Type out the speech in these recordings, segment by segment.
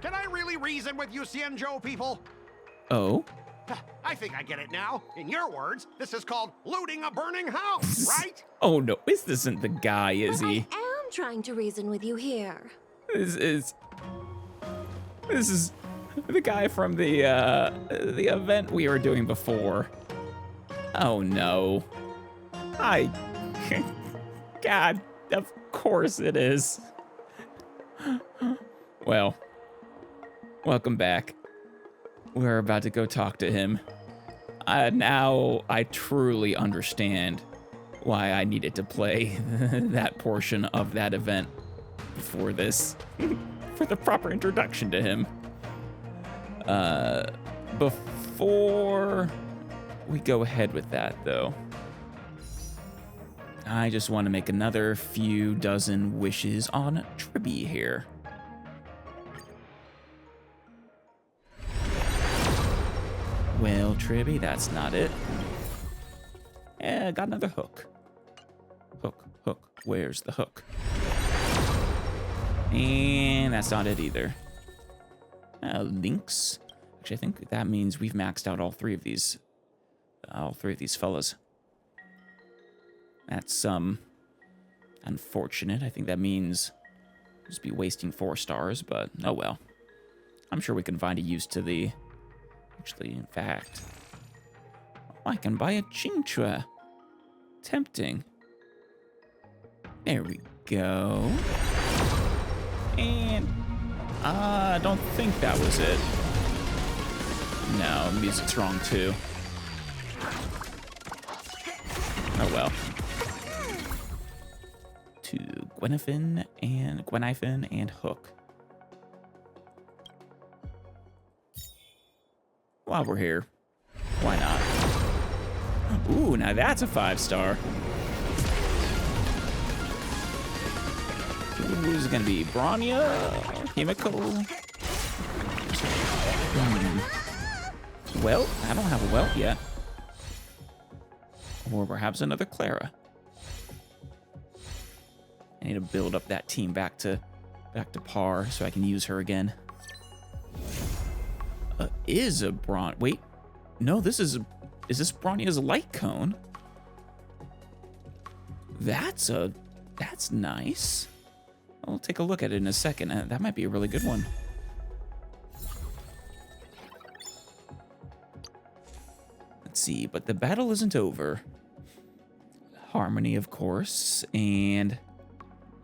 Can I really reason with you, Xianzhou people? Oh? I think I get it now. In your words, this is called looting a burning house, right? Oh no, this isn't the guy, is But he? I am trying to reason with you here. This is the guy from the event we were doing before. Oh no. God, of course it is. Well, welcome back. We're about to go talk to him. Now I truly understand why I needed to play that portion of that event before this, for the proper introduction to him. Before we go ahead with that, though, I just want to make another few dozen wishes on Tribby here. Well, Tribby, that's not it. Got another hook. Hook. Where's the hook? And that's not it either. Links. Actually, I think that means we've maxed out all three of these fellas. That's unfortunate. I think that means just be wasting 4 stars, but oh well. I'm sure we can find a use to the. Actually, in fact, I can buy a Chingchua. Tempting. There we go. And I don't think that was it. No, music's wrong too. Oh well. To Gwenifin and Hook. While we're here, why not? Ooh, now that's a 5-star. Who's it gonna be? Bronya? Himiko? Well, I don't have a welt yet. Or perhaps another Clara. I need to build up that team back to par so I can use her again. Is a wait, no, is this Bronya's light cone? That's nice. I'll take a look at it in a second. That might be a really good one. Let's see, but the battle isn't over. Harmony, of course, and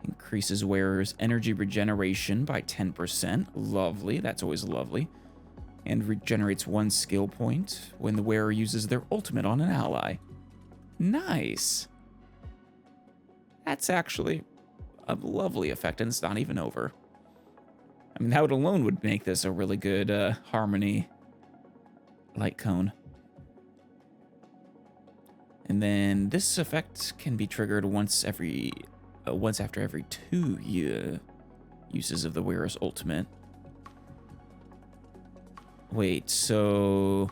increases wearer's energy regeneration by 10%. Lovely, that's always lovely. And regenerates 1 skill point when the wearer uses their ultimate on an ally. Nice. That's actually a lovely effect, and it's not even over. I mean, that alone would make this a really good Harmony light cone. And then this effect can be triggered once after every 2 uses of the wearer's ultimate. Wait, so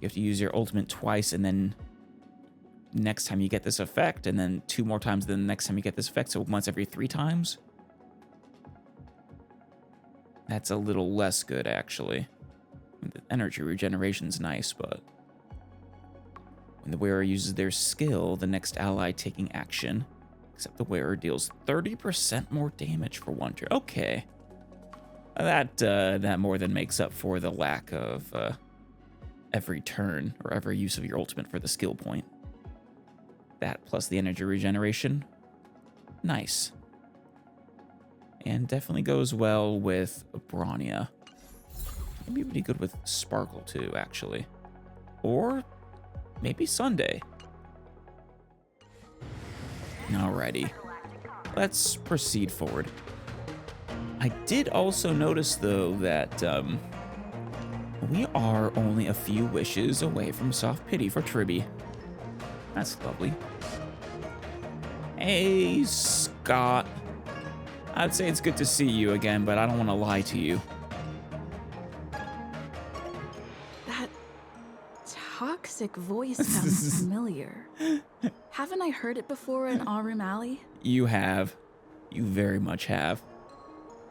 you have to use your ultimate twice, and then next time you get this effect, and then 2 more times the next time you get this effect, so once every 3 times? That's a little less good, actually. The energy regeneration's nice, but when the wearer uses their skill, the next ally taking action, except the wearer, deals 30% more damage for 1 turn. Okay. That more than makes up for the lack of every turn or every use of your ultimate for the skill point. That plus the energy regeneration. Nice. And definitely goes well with Bronya. Maybe pretty good with Sparkle too, actually. Or maybe Sunday. Alrighty. Let's proceed forward. I did also notice, though, that we are only a few wishes away from soft pity for Tribby. That's lovely. Hey, Skott. I'd say it's good to see you again, but I don't want to lie to you. That toxic voice sounds familiar. Haven't I heard it before in Arum Alley? You have. You very much have.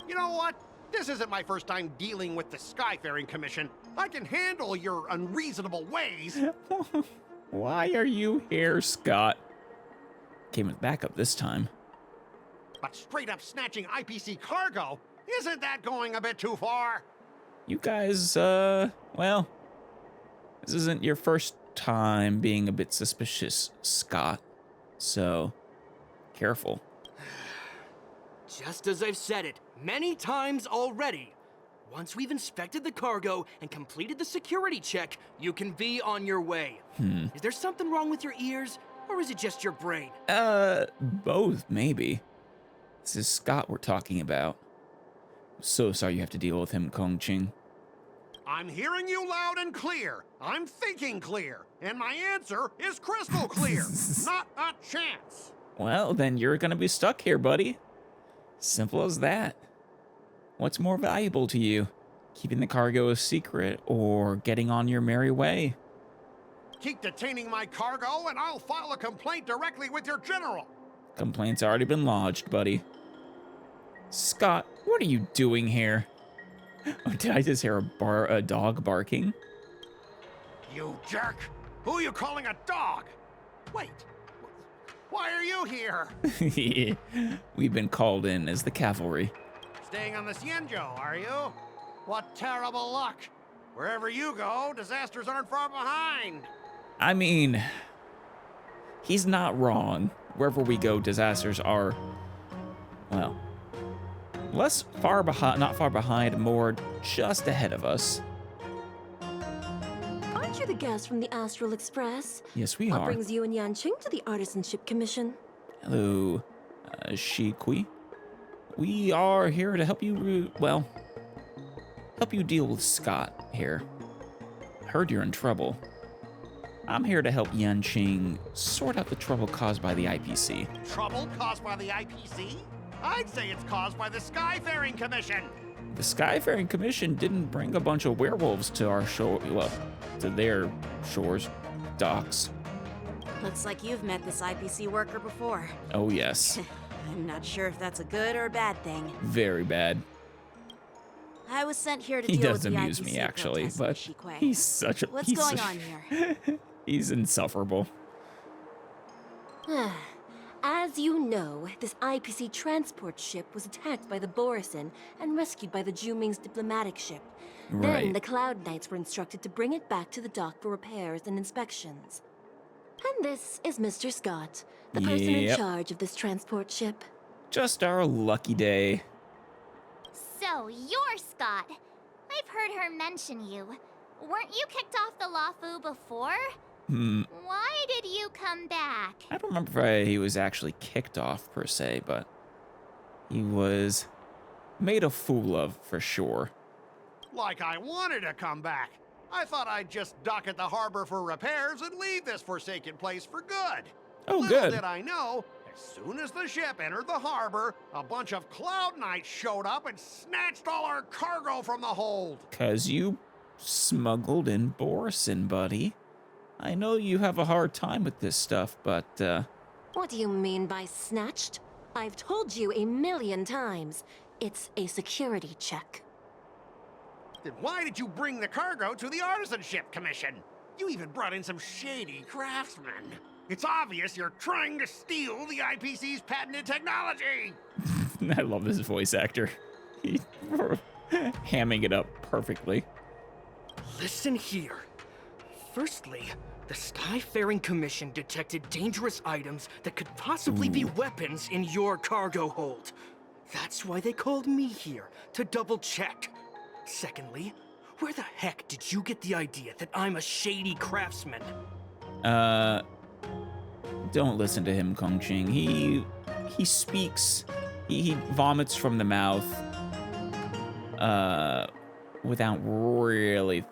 You know what? This isn't my first time dealing with the Skyfaring Commission. I can handle your unreasonable ways. Why are you here, Skott? Came with backup this time. But straight up snatching IPC cargo? Isn't that going a bit too far? You guys, well, this isn't your first time being a bit suspicious, Skott. So, careful. Just as I've said it many times already. Once we've inspected the cargo and completed the security check, you can be on your way. Is there something wrong with your ears, or is it just your brain? Both, maybe. This is Skott we're talking about. So sorry you have to deal with him, Kongqing. I'm hearing you loud and clear. I'm thinking clear. And my answer is crystal clear. Not a chance. Well, then you're gonna be stuck here, buddy. Simple as that. What's more valuable to you? Keeping the cargo a secret or getting on your merry way? Keep detaining my cargo and I'll file a complaint directly with your general. Complaint's already been lodged, buddy. Skott, what are you doing here? Oh, did I just hear a dog barking? You jerk. Who are you calling a dog? Wait. Why are you here? We've been called in as the cavalry. Staying on the Xianzhou, are you? What terrible luck. Wherever you go, disasters aren't far behind. I mean, he's not wrong. Wherever we go, disasters are, well, not far behind, more just ahead of us. Aren't you the guest from the Astral Express? Yes, we What are. brings you and Yanqing to the Artisanship Commission? Hello, Shikui. We are here to help you, help you deal with Skott here. Heard you're in trouble. I'm here to help Yanqing sort out the trouble caused by the IPC. Trouble caused by the IPC? I'd say it's caused by the Skyfaring Commission. The Skyfaring Commission didn't bring a bunch of werewolves to our shore, well, to their shores, docks. Looks like you've met this IPC worker before. Oh, yes. I'm not sure if that's a good or a bad thing. Very bad. I was sent here to He deal does with the amuse IPC me, actually, but protest in Shikwei. he's such a... What's going on here? He's insufferable. As you know, this IPC transport ship was attacked by the Borisin and rescued by the Juming's diplomatic ship. Then Right. the Cloud Knights were instructed to bring it back to the dock for repairs and inspections. And this is Mr. Skott, the person in Yep. charge of this transport ship. Just our lucky day. So, you're Skott. I've heard her mention you. Weren't you kicked off the Lafu before? Why did you come back? I don't remember if he was actually kicked off, per se, but he was made a fool of, for sure. Like I wanted to come back. I thought I'd just dock at the harbor for repairs and leave this forsaken place for good. Oh, Little good. did I know, as soon as the ship entered the harbor, a bunch of Cloud Knights showed up and snatched all our cargo from the hold. 'Cause you smuggled in Borisin, buddy. I know you have a hard time with this stuff, but, What do you mean by snatched? I've told you a million times. It's a security check. Then why did you bring the cargo to the Artisanship Commission? You even brought in some shady craftsmen. It's obvious you're trying to steal the IPC's patented technology. I love this voice actor. He hamming it up perfectly. Listen here. Firstly, the Skyfaring Commission detected dangerous items that could possibly be weapons in your cargo hold. That's why they called me here, to double check. Secondly, where the heck did you get the idea that I'm a shady craftsman? Don't listen to him, Kongqing. He speaks, he vomits from the mouth, without really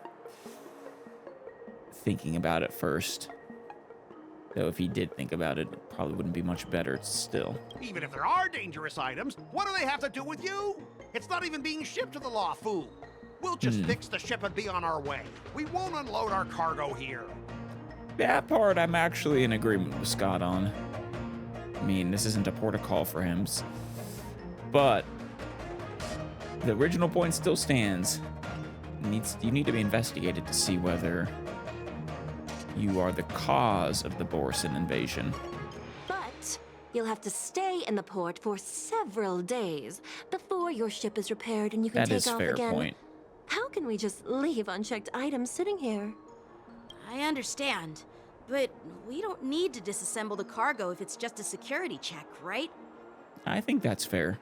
thinking about it first. Though if he did think about it, it probably wouldn't be much better still. Even if there are dangerous items, what do they have to do with you? It's not even being shipped to the Lafu. We'll just fix the ship and be on our way. We won't unload our cargo here. That part I'm actually in agreement with Skott on. I mean, this isn't a port of call for him, but The original point still stands. You need to be investigated to see whether you are the cause of the Borson invasion. But you'll have to stay in the port for several days before your ship is repaired and you can That take is off fair again. point. How can we just leave unchecked items sitting here? I understand, but we don't need to disassemble the cargo if it's just a security check, right? I think that's fair.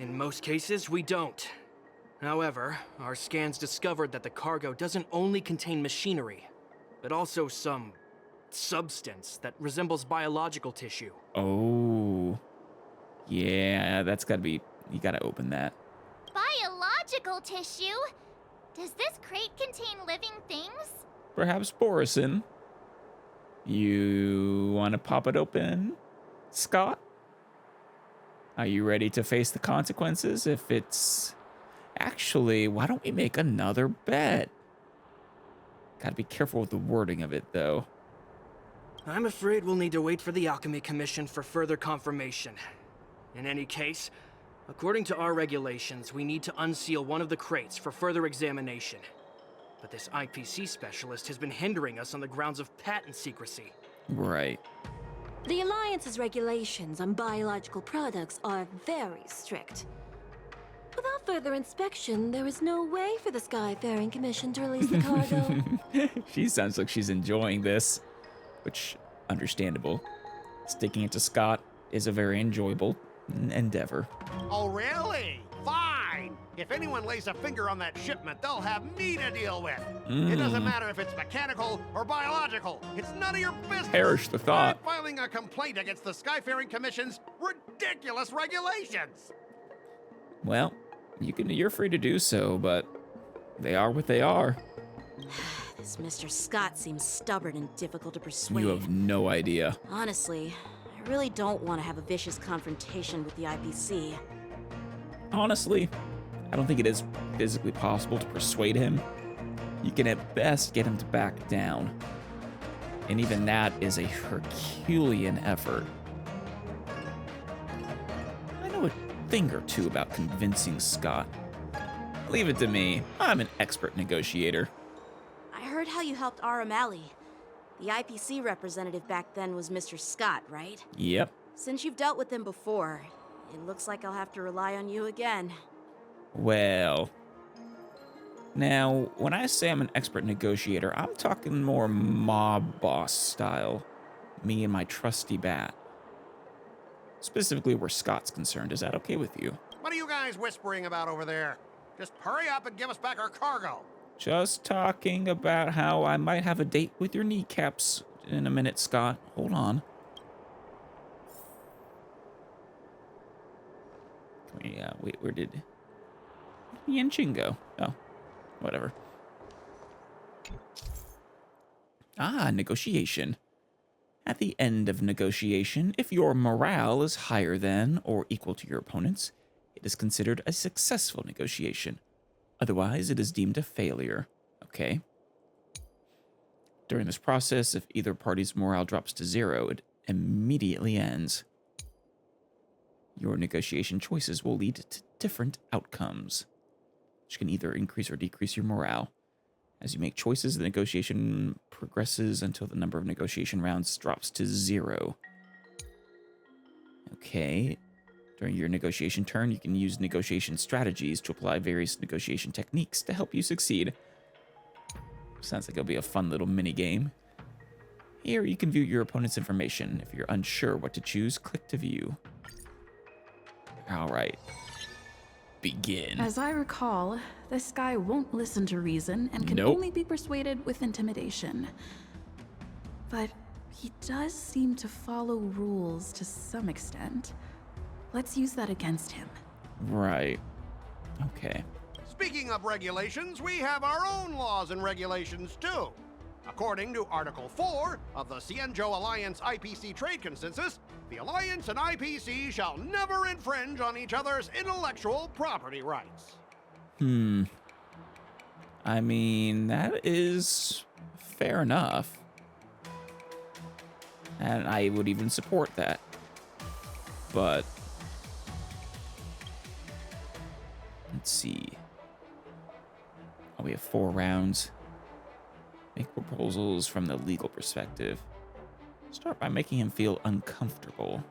In most cases, we don't. However, our scans discovered that the cargo doesn't only contain machinery, but also some substance that resembles biological tissue. Oh. Yeah, that's gotta be... You gotta open that. Biological tissue? Does this crate contain living things? Perhaps Borson. You want to pop it open, Skott? Are you ready to face the consequences if it's... Actually, why don't we make another bet? Gotta be careful with the wording of it, though. I'm afraid we'll need to wait for the Alchemy Commission for further confirmation. In any case, according to our regulations, we need to unseal one of the crates for further examination. But this IPC specialist has been hindering us on the grounds of patent secrecy. Right. The Alliance's regulations on biological products are very strict. Without further inspection, there is no way for the Skyfaring Commission to release the cargo. She sounds like she's enjoying this, which, understandable. Sticking it to Skott is a very enjoyable endeavor. Oh, really? Fine. If anyone lays a finger on that shipment, they'll have me to deal with. It doesn't matter if it's mechanical or biological. It's none of your business. Perish the thought. I'm filing a complaint against the Skyfaring Commission's ridiculous regulations. Well, you're free to do so, but they are what they are. This Mr. Skott seems stubborn and difficult to persuade. You have no idea. Honestly, I really don't want to have a vicious confrontation with the IPC. Honestly, I don't think it is physically possible to persuade him. You can at best get him to back down. And even that is a Herculean effort. I know a thing or two about convincing Skott. Leave it to me. I'm an expert negotiator. I heard how you helped R. O'Malley. The IPC representative back then was Mr. Skott, right? Yep. Since you've dealt with him before, it looks like I'll have to rely on you again. Well, now, when I say I'm an expert negotiator, I'm talking more mob boss style. Me and my trusty bat. Specifically where Scott's concerned. Is that okay with you? What are you guys whispering about over there? Just hurry up and give us back our cargo. Just talking about how I might have a date with your kneecaps in a minute, Skott. Hold on. Wait, where did Yenshin go? Oh, whatever. Negotiation. At the end of negotiation, if your morale is higher than or equal to your opponent's, it is considered a successful negotiation. Otherwise, it is deemed a failure. Okay. During this process, if either party's morale drops to 0, it immediately ends. Your negotiation choices will lead to different outcomes, which can either increase or decrease your morale. As you make choices, the negotiation progresses until the number of negotiation rounds drops to 0. Okay. During your negotiation turn, you can use negotiation strategies to apply various negotiation techniques to help you succeed. Sounds like it'll be a fun little mini-game. Here, you can view your opponent's information. If you're unsure what to choose, click to view. All right. Begin. As I recall, this guy won't listen to reason and can Nope. only be persuaded with intimidation. But he does seem to follow rules to some extent. Let's use that against him. Right. Okay. Speaking of regulations, we have our own laws and regulations too. According to Article 4 of the Xianzhou Alliance IPC Trade Consensus, the Alliance and IPC shall never infringe on each other's intellectual property rights. I mean, that is fair enough. And I would even support that. But Let's see. Oh, we have 4 rounds. Make proposals from the legal perspective. Start by making him feel uncomfortable.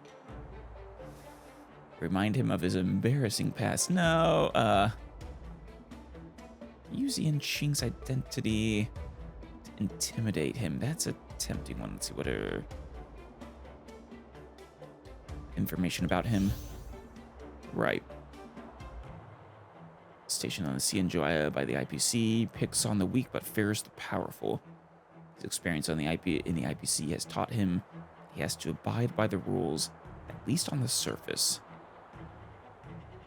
Remind him of his embarrassing past. No, use Yanqing's identity to intimidate him. That's a tempting one. Let's see what are information about him. Right. Stationed on the Xianjuaya by the IPC, picks on the weak but fears the powerful. His experience on the IPC has taught him he has to abide by the rules, at least on the surface.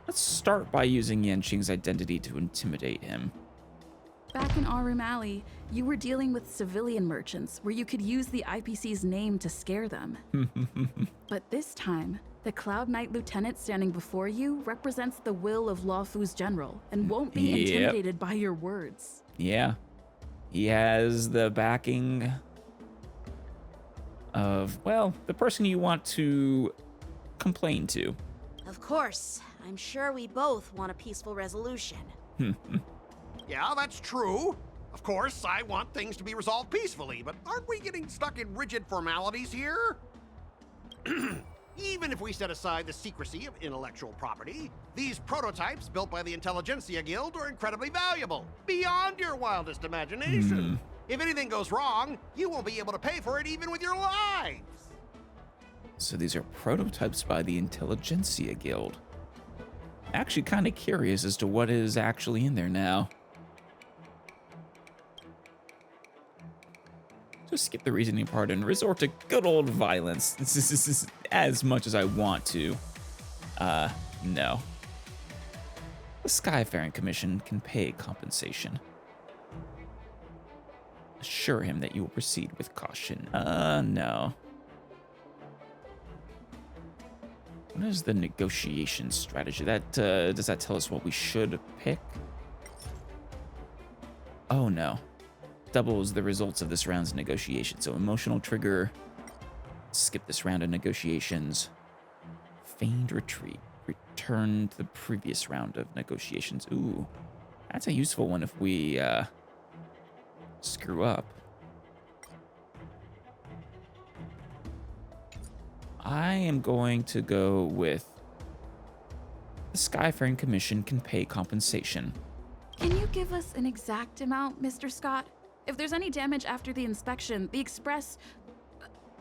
Let's start by using Yanqing's identity to intimidate him. Back in Arum Alley, you were dealing with civilian merchants where you could use the IPC's name to scare them. But this time, the Cloud Knight Lieutenant standing before you represents the will of Law Fu's general and won't be intimidated by your words. Yeah. He has the backing of, well, the person you want to complain to. Of course. I'm sure we both want a peaceful resolution. Yeah, that's true. Of course, I want things to be resolved peacefully, but aren't we getting stuck in rigid formalities here? Even if we set aside the secrecy of intellectual property, these prototypes built by the Intelligentsia Guild are incredibly valuable, beyond your wildest imagination. If anything goes wrong, you won't be able to pay for it even with your lives. So these are prototypes by the Intelligentsia Guild. Actually kind of curious as to what is actually in there now. Just skip the reasoning part and resort to good old violence. This is as much as I want to. No. The Skyfaring Commission can pay compensation. Assure him that you will proceed with caution. No. What is the negotiation strategy? That does that tell us what we should pick? Oh no. Doubles the results of this round's negotiation. So emotional trigger. Skip this round of negotiations. Feigned retreat. Return to the previous round of negotiations. Ooh. That's a useful one if we screw up. I am going to go with the Skyfaring Commission can pay compensation. Can you give us an exact amount, Mr. Skott? If there's any damage after the inspection, the Express...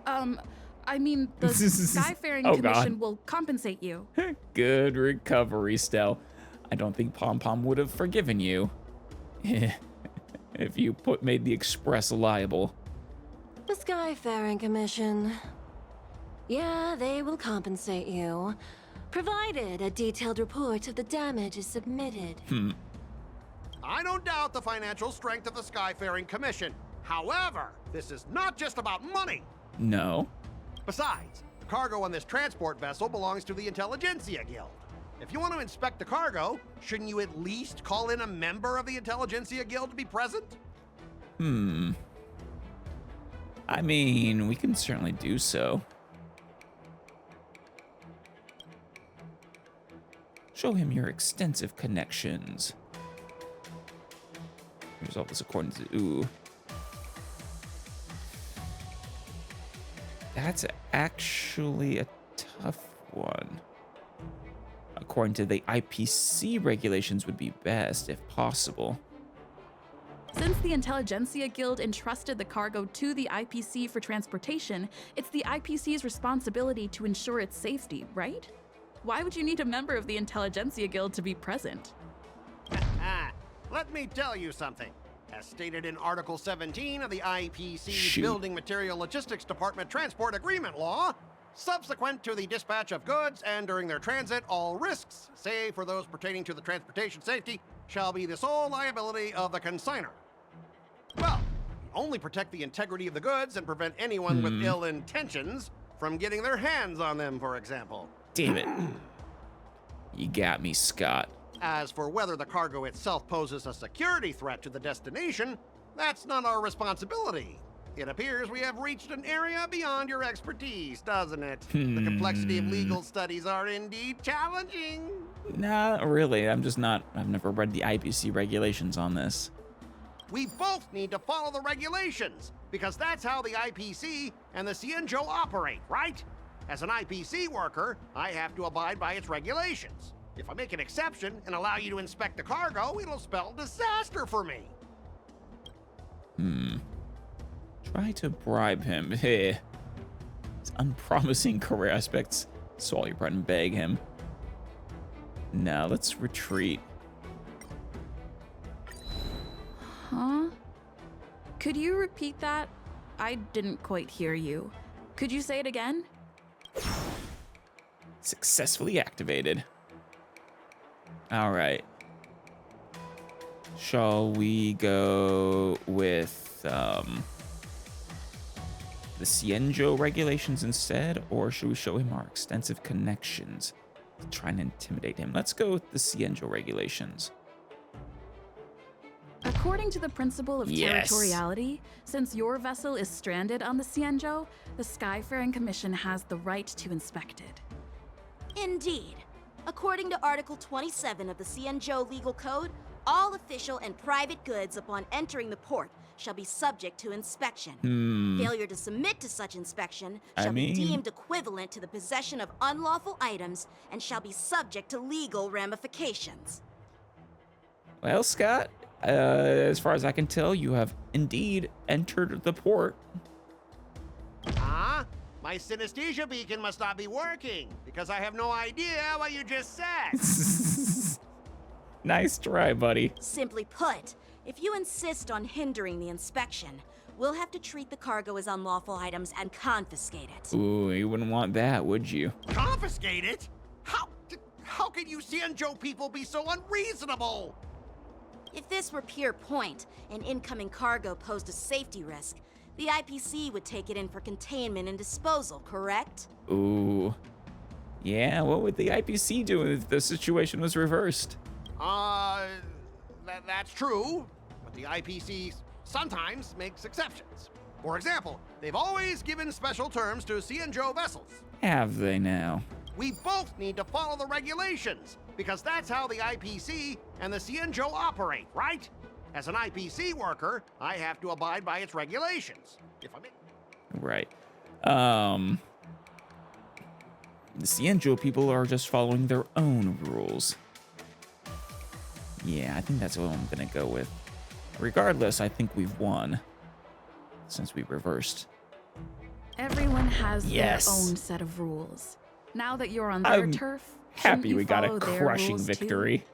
I mean, the Skyfaring Commission will compensate you. Good recovery, Stell. I don't think Pom Pom would have forgiven you if you made the Express liable. The Skyfaring Commission. Yeah, they will compensate you, provided a detailed report of the damage is submitted. I don't doubt the financial strength of the Skyfaring Commission. However, this is not just about money. No. Besides, the cargo on this transport vessel belongs to the Intelligentsia Guild. If you want to inspect the cargo, shouldn't you at least call in a member of the Intelligentsia Guild to be present? I mean, we can certainly do so. Show him your extensive connections. Resolve this according to... Ooh. That's actually a tough one. According to the IPC regulations would be best, if possible. Since the Intelligentsia Guild entrusted the cargo to the IPC for transportation, it's the IPC's responsibility to ensure its safety, right? Why would you need a member of the Intelligentsia Guild to be present? Let me tell you something. As stated in Article 17 of the IPC's Building Material Logistics Department Transport Agreement Law, subsequent to the dispatch of goods and during their transit, all risks, save for those pertaining to the transportation safety, shall be the sole liability of the consignor. Well, only protect the integrity of the goods and prevent anyone with ill intentions from getting their hands on them, for example. Damn it. You got me, Skott. As for whether the cargo itself poses a security threat to the destination, that's not our responsibility. It appears we have reached an area beyond your expertise, doesn't it? The complexity of legal studies are indeed challenging. Nah, really. I've never read the IPC regulations on this. We both need to follow the regulations, because that's how the IPC and the Cienjo operate, right? As an IPC worker, I have to abide by its regulations. If I make an exception and allow you to inspect the cargo, it'll spell disaster for me. Try to bribe him. Heh. His unpromising career aspects. So all your bread and beg him. Now let's retreat. Huh? Could you repeat that? I didn't quite hear you. Could you say it again? Successfully activated. All right. Shall we go with the Cienjo regulations instead, or should we show him our extensive connections to try and intimidate him? Let's go with the Cienjo regulations. According to the principle of Yes. territoriality, since your vessel is stranded on the Cienjo, the Skyfaring Commission has the right to inspect it. Indeed. According to Article 27 of the Cienjo Legal Code, all official and private goods upon entering the port shall be subject to inspection. Failure to submit to such inspection shall be deemed equivalent to the possession of unlawful items and shall be subject to legal ramifications. Well, Scott, as far as I can tell, you have indeed entered the port. Huh? My synesthesia beacon must not be working, because I have no idea what you just said. Nice try, buddy. Simply put, if you insist on hindering the inspection, we'll have to treat the cargo as unlawful items and confiscate it. Ooh, you wouldn't want that, would you? Confiscate it? How can you Cienjo people be so unreasonable? If this were pure point and incoming cargo posed a safety risk, the IPC would take it in for containment and disposal, correct? Ooh. Yeah, what would the IPC do if the situation was reversed? That's true, but the IPC sometimes makes exceptions. For example, they've always given special terms to Cienjo vessels. Have they now? We both need to follow the regulations, because that's how the IPC and the Cienjo operate, right? As an IPC worker, I have to abide by its regulations. If I may. Right. The Cienjo people are just following their own rules. Yeah, I think that's what I'm gonna go with. Regardless, I think we've won. Since we reversed. Everyone has Yes. their own set of rules. Now that you're on their I'm turf, Happy shouldn't you we got a follow their crushing rules too? victory.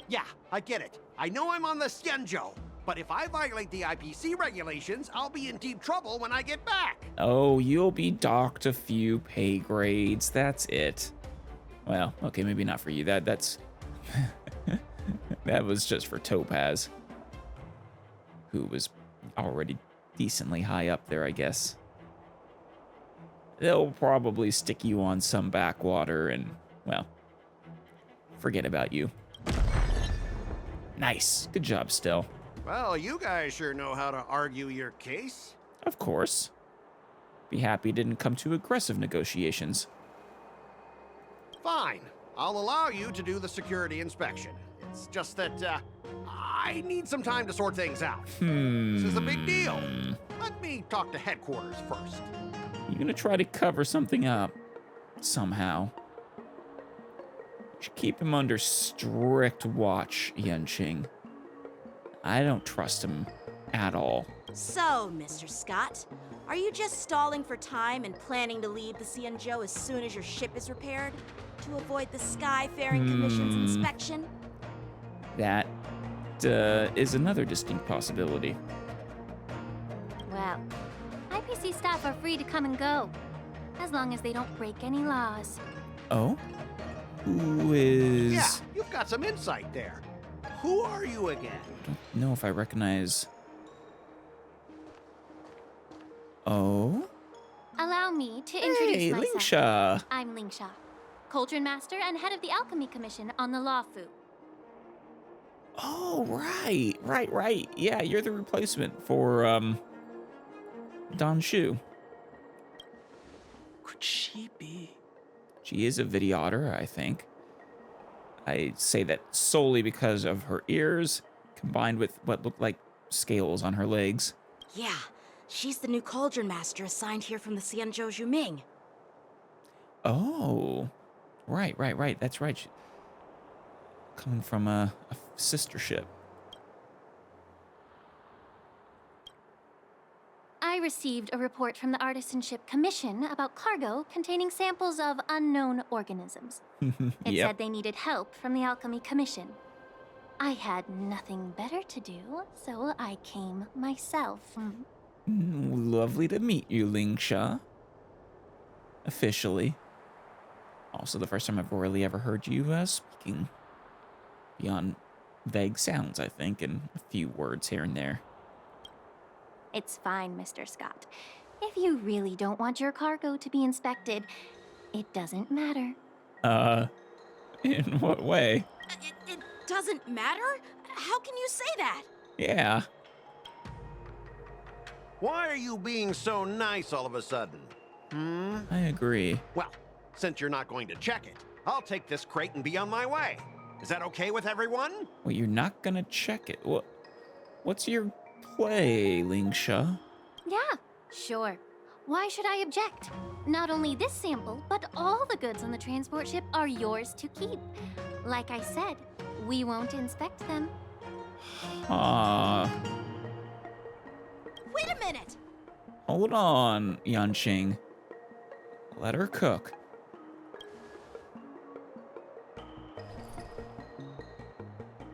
Yeah, I get it. I know I'm on the Cienjo, but if I violate the IPC regulations, I'll be in deep trouble when I get back. Oh, you'll be docked a few pay grades. That's it. Well, okay, maybe not for you. That's that was just for Topaz, who was already decently high up there, I guess. They'll probably stick you on some backwater and, well, forget about you. Nice. Good job, Still. Well, you guys sure know how to argue your case. Of course. Be happy it didn't come to aggressive negotiations. Fine. I'll allow you to do the security inspection. It's just that, I need some time to sort things out. This is a big deal. Let me talk to headquarters first. You're gonna try to cover something up somehow. You should keep him under strict watch, Yenqing. I don't trust him at all. So, Mr. Skott, are you just stalling for time and planning to leave the Cienjo as soon as your ship is repaired? To avoid the Skyfaring Commission's inspection? That is another distinct possibility. Well, IPC staff are free to come and go, as long as they don't break any laws. Oh? Who is... Yeah, you've got some insight there. Who are you again? Don't know if I recognize... Oh? Allow me to introduce Hey, myself. Lingsha! I'm Lingsha, Cauldron Master and head of the Alchemy Commission on the Law Fu. Oh, right. Yeah, you're the replacement for, Don Shu. Could she be? She is a videotter, I think. I say that solely because of her ears, combined with what looked like scales on her legs. Yeah, she's the new cauldron master assigned here from the Xianzhou Zhuming. Oh, right. That's right. Coming from a sister ship. I received a report from the Artisanship Commission about cargo containing samples of unknown organisms. It Yep. said they needed help from the Alchemy Commission. I had nothing better to do, so I came myself. Lovely to meet you, Lingsha. Officially. Also, the first time I've really ever heard you speaking. Beyond vague sounds, I think, and a few words here and there. It's fine, Mr. Skott. If you really don't want your cargo to be inspected, it doesn't matter. In what way? It doesn't matter? How can you say that? Yeah. Why are you being so nice all of a sudden? I agree. Well, since you're not going to check it, I'll take this crate and be on my way. Is that okay with everyone? Well, you're not gonna check it. What's your play, Lingsha? Yeah, sure. Why should I object? Not only this sample, but all the goods on the transport ship are yours to keep. Like I said, we won't inspect them. Wait a minute! Hold on, Yanqing. Let her cook.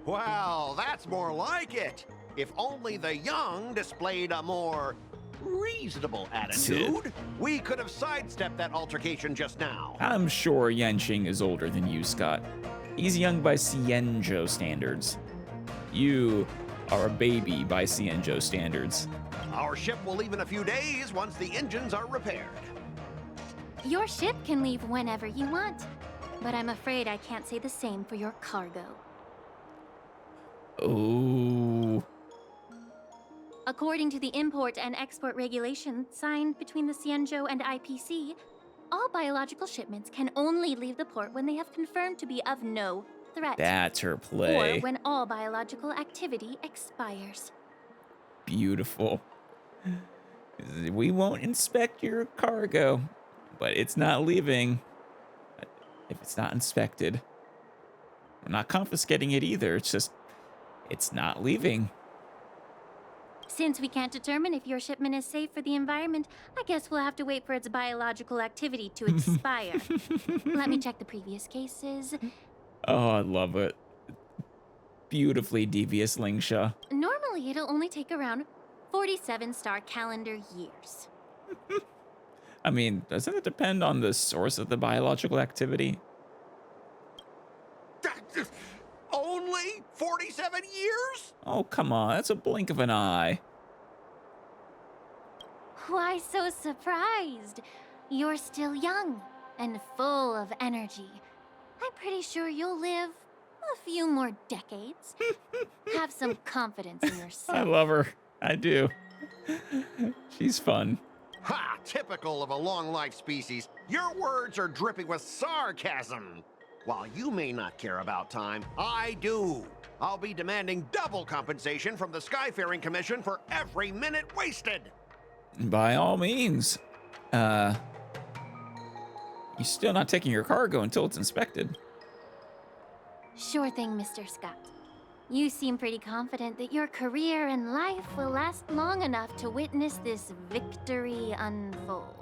Well, that's more like it. If only the young displayed a more reasonable attitude, we could have sidestepped that altercation just now. I'm sure Yanqing is older than you, Skott. He's young by Xianzhou standards. You are a baby by Xianzhou standards. Our ship will leave in a few days once the engines are repaired. Your ship can leave whenever you want, but I'm afraid I can't say the same for your cargo. Oh. According to the import and export regulations signed between the Xianzhou and IPC, all biological shipments can only leave the port when they have confirmed to be of no threat. That's her play. Or when all biological activity expires. Beautiful. We won't inspect your cargo, but it's not leaving if it's not inspected. I'm not confiscating it either. It's just, it's not leaving. Since we can't determine if your shipment is safe for the environment, I guess we'll have to wait for its biological activity to expire. Let me check the previous cases. Oh, I love it. Beautifully devious, Lingsha. Normally, it'll only take around 47 star calendar years. I mean, doesn't it depend on the source of the biological activity? Only 47 years? Oh, come on. That's a blink of an eye. Why so surprised? You're still young and full of energy. I'm pretty sure you'll live a few more decades. Have some confidence in I yourself. love her. I do. She's fun. Ha! Typical of a long-life species. Your words are dripping with sarcasm. While you may not care about time, I do. I'll be demanding double compensation from the Skyfaring Commission for every minute wasted. By all means. You're still not taking your cargo until it's inspected. Sure thing, Mr. Skott. You seem pretty confident that your career and life will last long enough to witness this victory unfold.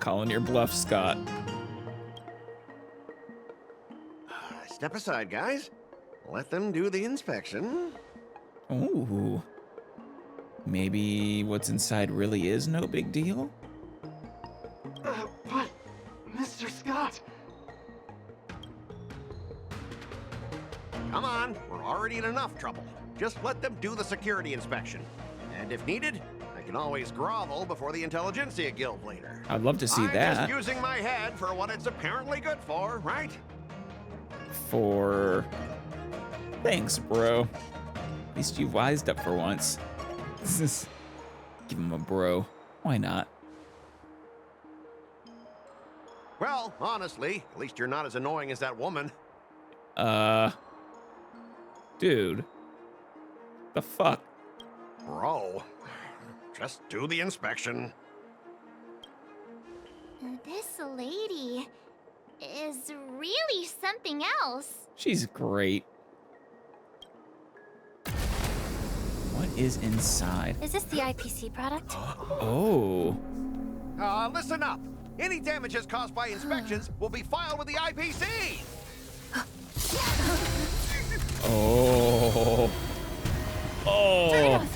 Calling your bluff, Skott. Step aside, guys. Let them do the inspection. Ooh. Maybe what's inside really is no big deal? But, Mr. Skott... Come on, we're already in enough trouble. Just let them do the security inspection. And if needed, I can always grovel before the Intelligentsia Guild later. I'd love to see I'm that. just using my head for what it's apparently good for, right? For... Thanks, bro. At least you wised up for once. Give him a bro. Why not? Well, honestly, at least you're not as annoying as that woman. Dude. The fuck? Bro, just do the inspection. This lady is really something else. She's great. What is inside? Is this the IPC product? Oh. Listen up. Any damages caused by inspections will be filed with the IPC. Oh. Oh.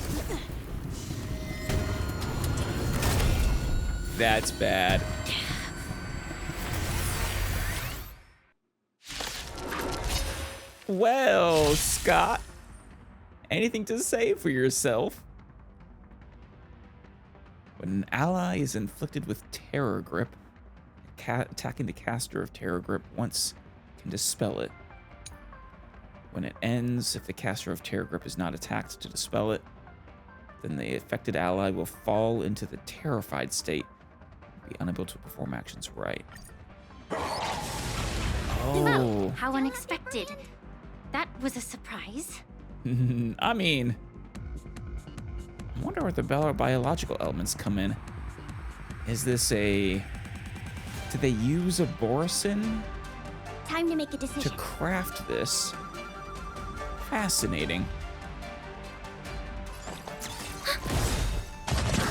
That's bad. Well, Skott, anything to say for yourself? When an ally is inflicted with Terror Grip, attacking the caster of Terror Grip once can dispel it. When it ends, if the caster of Terror Grip is not attacked to dispel it, then the affected ally will fall into the terrified state and be unable to perform actions right. Oh. How unexpected. That was a surprise. I mean, I wonder where the biological elements come in. Is this a... Did they use a Borisin Time to make a to decision. craft this? Fascinating.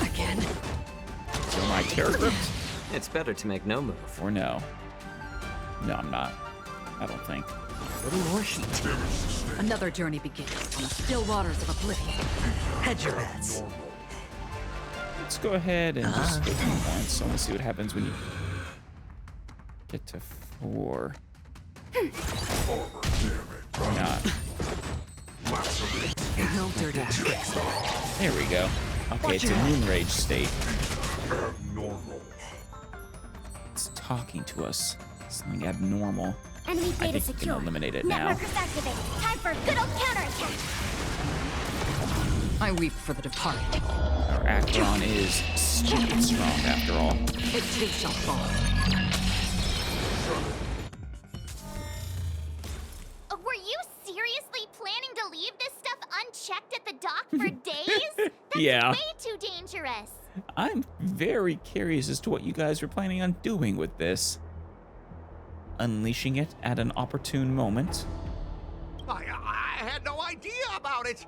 Again. So my Terror Grip? It's better to make no move. Or no? No, I'm not. I don't think. A little more heat. Another journey begins on the still waters of oblivion. Hedge your bets. Let's go ahead and just go through once. I want to see what happens when you get to 4. Or not. No dirty tricks. There we go. Okay, it's a moon rage state. It's talking to us. Something abnormal. Enemy I data think we can secure. eliminate it now. Networkers activated. Time for a good old counterattack. I weep for the departed. Our Acheron is stupid strong after all. It too shall fall. Were you seriously planning to leave this stuff unchecked at the dock for days? That's Yeah. way too dangerous. I'm very curious as to what you guys were planning on doing with this. Unleashing it at an opportune moment. I had no idea about it.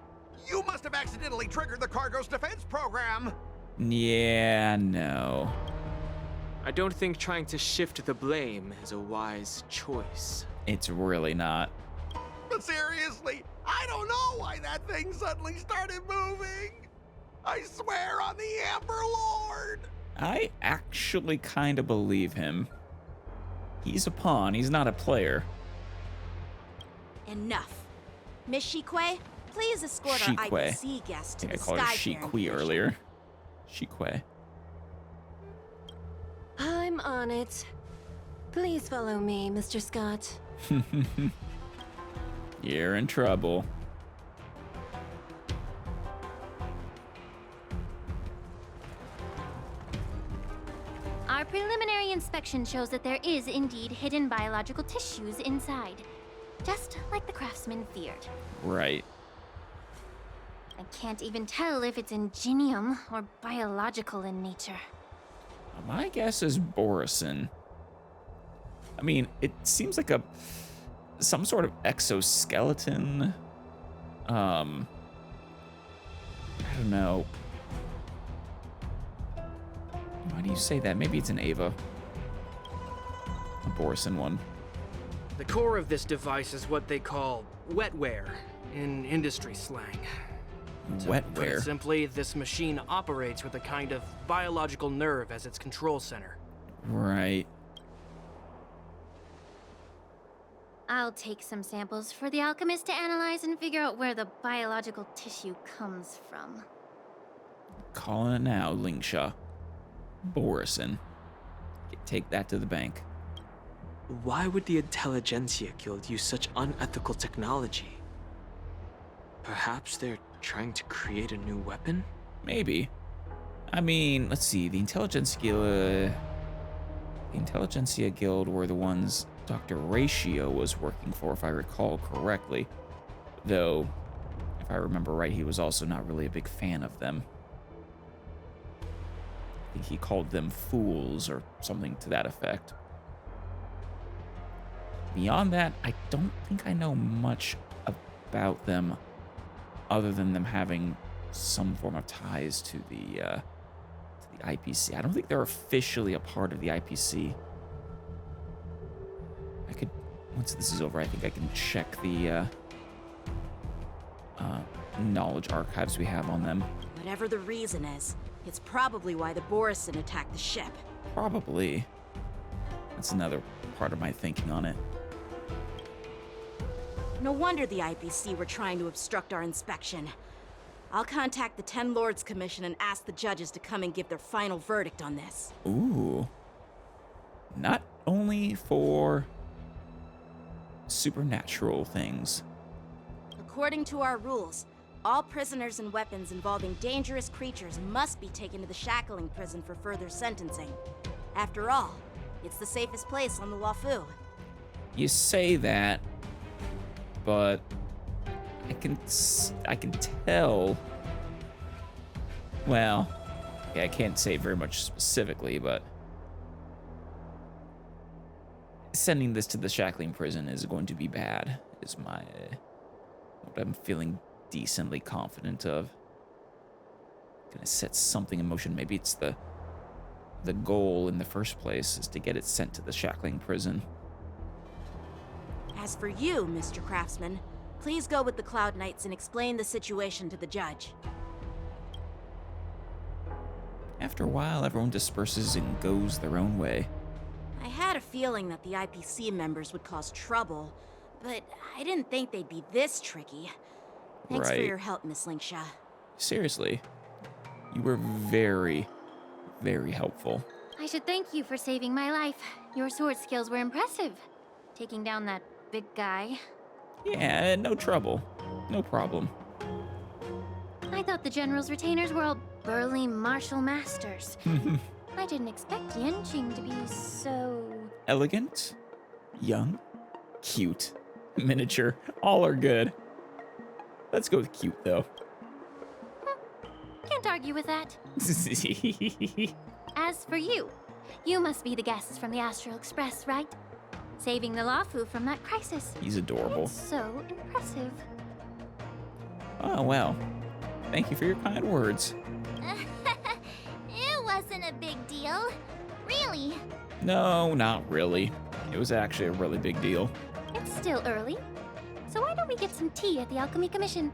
You must have accidentally triggered the cargo's defense program. Yeah, no. I don't think trying to shift the blame is a wise choice. It's really not. But seriously, I don't know why that thing suddenly started moving. I swear on the Amber Lord. I actually kind of believe him. He's a pawn, he's not a player. Enough. Miss Shikwe, please escort our Shikwe. IPC guest to I think I the called her Sky Shikwe earlier. Shikwe. I'm on it. Please follow me, Mr. Scott. You're in trouble. Our preliminary inspection shows that there is indeed hidden biological tissues inside. Just like the craftsman feared. Right. I can't even tell if it's ingenium or biological in nature. My guess is Borisin. I mean, it seems like some sort of exoskeleton. I don't know. Why do you say that? Maybe it's an Ava. A Borisin one. The core of this device is what they call wetware in industry slang. To put it Wetware. simply, this machine operates with a kind of biological nerve as its control center. Right. I'll take some samples for the alchemist to analyze and figure out where the biological tissue comes from. Calling it now, Lingsha. Borisin. Take that to the bank. Why would the Intelligentsia Guild use such unethical technology? Perhaps they're trying to create a new weapon? Maybe. I mean, let's see. The Intelligence Guild... The Intelligentsia Guild were the ones Dr. Ratio was working for, if I recall correctly. Though, if I remember right, he was also not really a big fan of them. I think he called them fools or something to that effect. Beyond that, I don't think I know much about them other than them having some form of ties to the IPC. I don't think they're officially a part of the IPC. I could, once this is over, I think I can check the knowledge archives we have on them. Whatever the reason is, it's probably why the Borison attacked the ship. Probably. That's another part of my thinking on it. No wonder the IPC were trying to obstruct our inspection. I'll contact the Ten Lords Commission and ask the judges to come and give their final verdict on this. Ooh. Not only for supernatural things. According to our rules, all prisoners and weapons involving dangerous creatures must be taken to the shackling prison for further sentencing. After all, it's the safest place on the Wafu. You say that, but I can tell. Well, yeah, I can't say very much specifically, but sending this to the shackling prison is going to be bad. Is my what I'm feeling decently confident of. Gonna set something in motion. Maybe it's the goal in the first place is to get it sent to the shackling prison. As for you, Mr. Craftsman, please go with the Cloud Knights and explain the situation to the judge. After a while, everyone disperses and goes their own way. I had a feeling that the IPC members would cause trouble, but I didn't think they'd be this tricky. Thanks for Right. your help, Miss Lingsha. Seriously, you were very, very helpful. I should thank you for saving my life. Your sword skills were impressive. Taking down that big guy. Yeah, no trouble. No problem. I thought the General's retainers were all burly martial masters. I didn't expect Yenching to be so... Elegant, young, cute, miniature, all are good. Let's go with cute, though. Can't argue with that. As for you, you must be the guests from the Astral Express, right? Saving the Lafu from that crisis. He's adorable. It's so impressive. Oh, well. Thank you for your kind words. It wasn't a big deal. Really. No, not really. It was actually a really big deal. It's still early. So why don't we get some tea at the Alchemy Commission?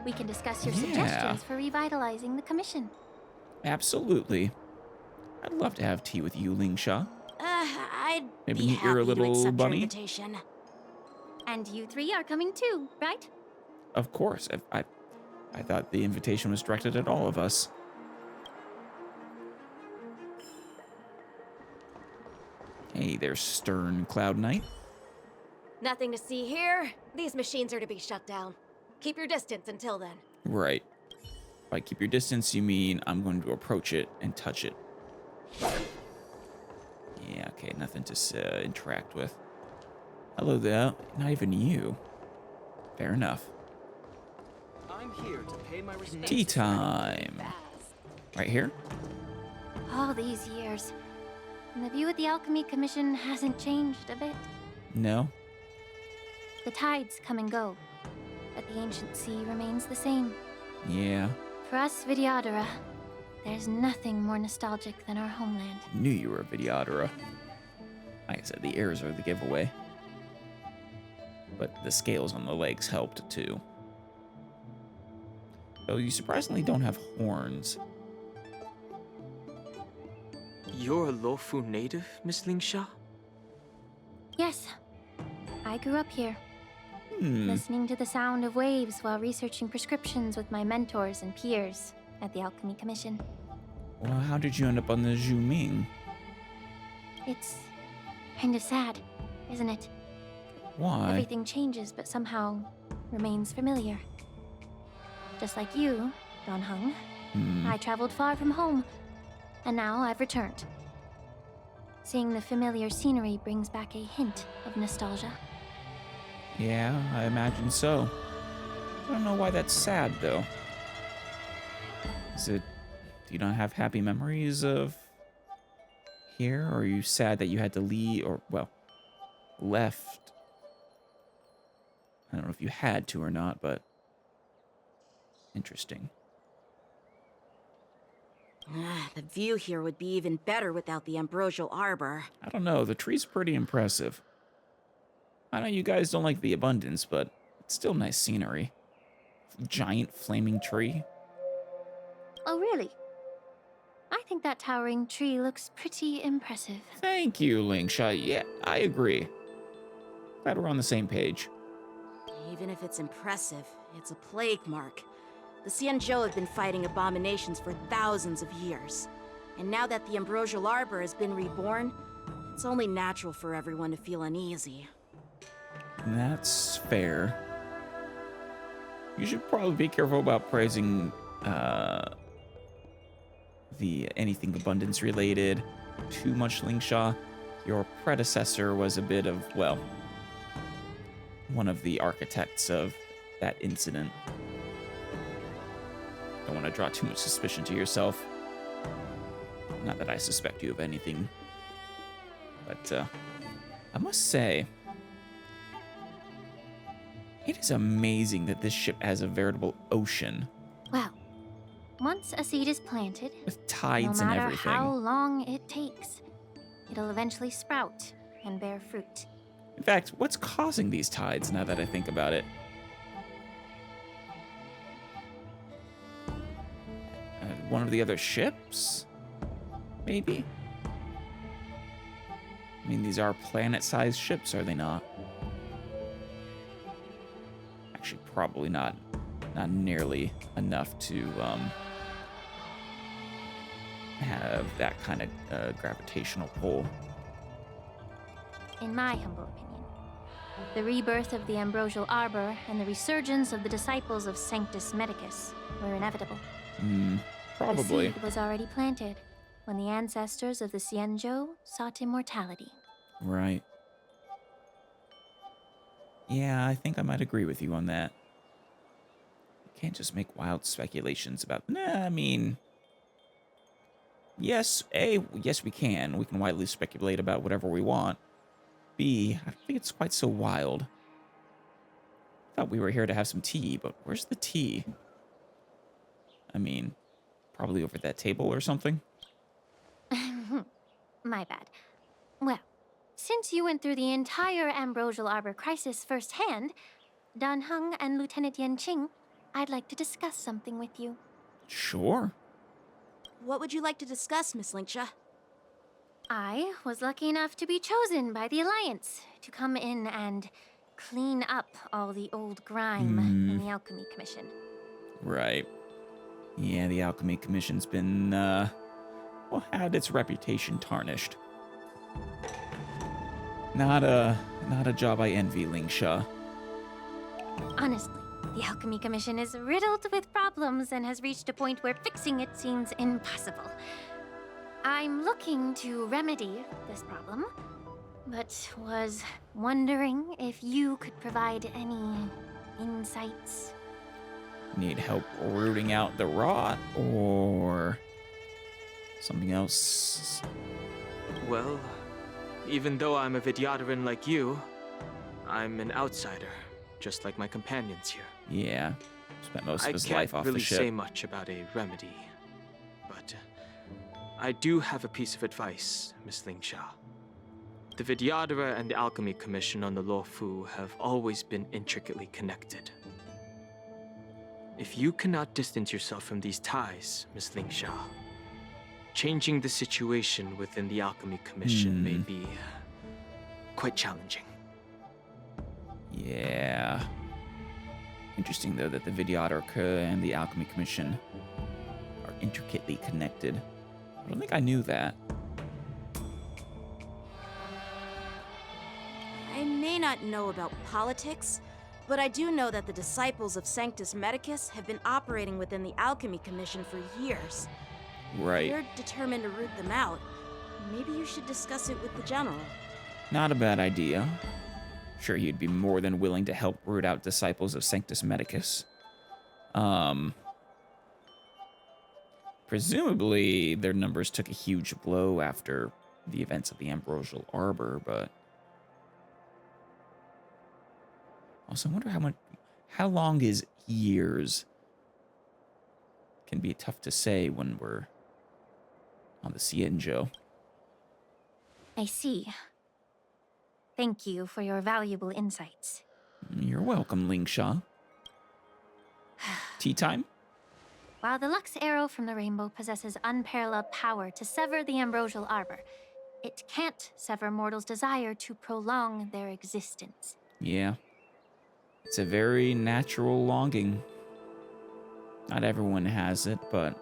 We can discuss your Yeah. suggestions for revitalizing the commission. Absolutely. I'd love to have tea with you, Lingsha. I'd Maybe be meet your happy little to accept bunny? your invitation. And you three are coming too, right? Of course. I thought the invitation was directed at all of us. Hey there, stern Cloud Knight. Nothing to see here. These machines are to be shut down. Keep your distance until then. Right. By keep your distance, you mean I'm going to approach it and touch it. Yeah, okay, nothing to interact with. Hello there. Not even you. Fair enough. I'm here to pay my respects. Tea time. Right here? All these years. And the view at the Alchemy Commission hasn't changed a bit. No? The tides come and go, but the ancient sea remains the same. Yeah. For us Vidyadhara, there's nothing more nostalgic than our homeland. Knew you were a Vidyadhara. Like I said, the ears are the giveaway. But the scales on the legs helped too. Though you surprisingly don't have horns. You're a Lofu native, Miss Lingsha? Yes, I grew up here, listening to the sound of waves while researching prescriptions with my mentors and peers at the Alchemy Commission. Well, how did you end up on the Zhuming? It's kind of sad, isn't it? Why? Everything changes but somehow remains familiar. Just like you, Don Hung, I traveled far from home, and now I've returned. Seeing the familiar scenery brings back a hint of nostalgia. Yeah, I imagine so. I don't know why that's sad, though. Do you not have happy memories of here? Or are you sad that you had to leave, or, well, left? I don't know if you had to or not, but interesting. The view here would be even better without the ambrosial arbor. I don't know, the tree's pretty impressive. I know you guys don't like the abundance, but it's still nice scenery. Giant flaming tree. Oh, really? I think that towering tree looks pretty impressive. Thank you, Lingsha. Yeah, I agree. Glad we're on the same page. Even if it's impressive, it's a plague mark. The Xianzhou have been fighting abominations for thousands of years. And now that the ambrosial arbor has been reborn, it's only natural for everyone to feel uneasy. That's fair. You should probably be careful about praising the anything abundance related too much, Lingsha. Your predecessor was a bit of, well, one of the architects of that incident. Don't want to draw too much suspicion to yourself. Not that I suspect you of anything. But I must say, it is amazing that this ship has a veritable ocean. Well, once a seed is planted, With tides no and matter everything. how long it takes, it'll eventually sprout and bear fruit. In fact, what's causing these tides now that I think about it? One of the other ships? Maybe? I mean, these are planet-sized ships, are they not? Actually, probably not nearly enough to have that kind of gravitational pull. In my humble opinion, the rebirth of the ambrosial arbor and the resurgence of the disciples of Sanctus Medicus were inevitable. Probably. The seed was already planted when the ancestors of the Xianzhou sought immortality. Right. Yeah, I think I might agree with you on that. You can't just make wild speculations about... Nah, I mean... Yes, A, yes we can. We can widely speculate about whatever we want. B, I don't think it's quite so wild. Thought we were here to have some tea, but where's the tea? I mean, probably over that table or something? My bad. Well, since you went through the entire ambrosial arbor crisis firsthand, Dan Heng and Lieutenant Yan Qing, I'd like to discuss something with you. Sure. What would you like to discuss, Miss Lingsha? I was lucky enough to be chosen by the Alliance to come in and clean up all the old grime in the Alchemy Commission. Right. Yeah, the Alchemy Commission's been, well, had its reputation tarnished. Not a job I envy, Lingsha. Honestly, the Alchemy Commission is riddled with problems and has reached a point where fixing it seems impossible. I'm looking to remedy this problem, but was wondering if you could provide any insights. Need help rooting out the rot, or something else? Well, even though I'm a Vidyadharan like you, I'm an outsider, just like my companions here. Yeah, spent most of his I can't life off really the ship. say much about a remedy, but I do have a piece of advice, Miss Lingsha. The Vidyadhara and the Alchemy Commission on the Luofu have always been intricately connected. If you cannot distance yourself from these ties, Miss Lingsha, changing the situation within the Alchemy Commission may be quite challenging. Yeah. Interesting, though, that the Vidyadhara and the Alchemy Commission are intricately connected. I don't think I knew that. I may not know about politics, but I do know that the disciples of Sanctus Medicus have been operating within the Alchemy Commission for years. Right. We're determined to root them out, Maybe you should discuss it with the general. Not a bad idea. Sure, he'd be more than willing to help root out disciples of Sanctus Medicus. Presumably, their numbers took a huge blow after the events of the Ambrosial Arbor, but... Also, I wonder how long is years? Can be tough to say when we're on the Xianzhou. I see. Thank you for your valuable insights. You're welcome, Lingsha. Tea time? While the Lux Arrow from the Rainbow possesses unparalleled power to sever the Ambrosial Arbor, it can't sever mortals' desire to prolong their existence. Yeah. It's a very natural longing. Not everyone has it, but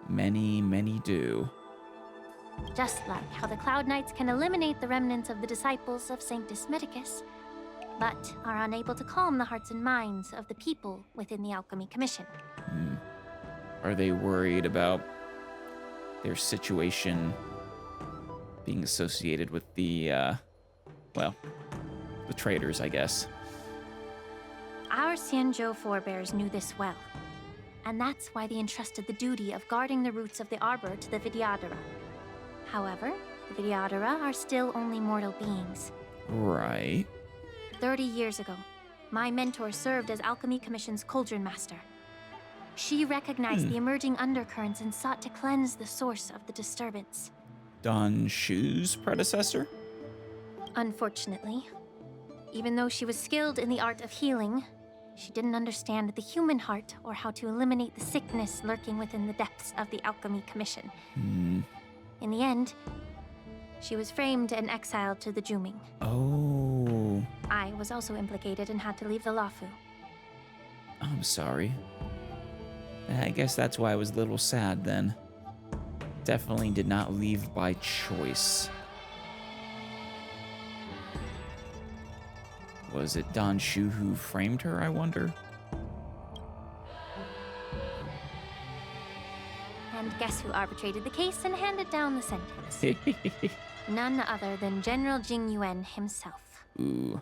many, many do. Just like how the Cloud Knights can eliminate the remnants of the disciples of Sanctus Medicus, but are unable to calm the hearts and minds of the people within the Alchemy Commission. Are they worried about their situation being associated with the, the traitors, I guess? Our Xianzhou forebears knew this well, and that's why they entrusted the duty of guarding the roots of the arbor to the Vidyadhara. However, the Vidyadhara are still only mortal beings. Right. 30 years ago, my mentor served as Alchemy Commission's Cauldron Master. She recognized the emerging undercurrents and sought to cleanse the source of the disturbance. Don Shu's predecessor? Unfortunately, even though she was skilled in the art of healing, she didn't understand the human heart or how to eliminate the sickness lurking within the depths of the Alchemy Commission. In the end, she was framed and exiled to the Juming. Oh. I was also implicated and had to leave the Lafu. I'm sorry. I guess that's why I was a little sad then. Definitely did not leave by choice. Was it Don Shu who framed her, I wonder? And guess who arbitrated the case and handed down the sentence? None other than General Jing Yuan himself. Ooh.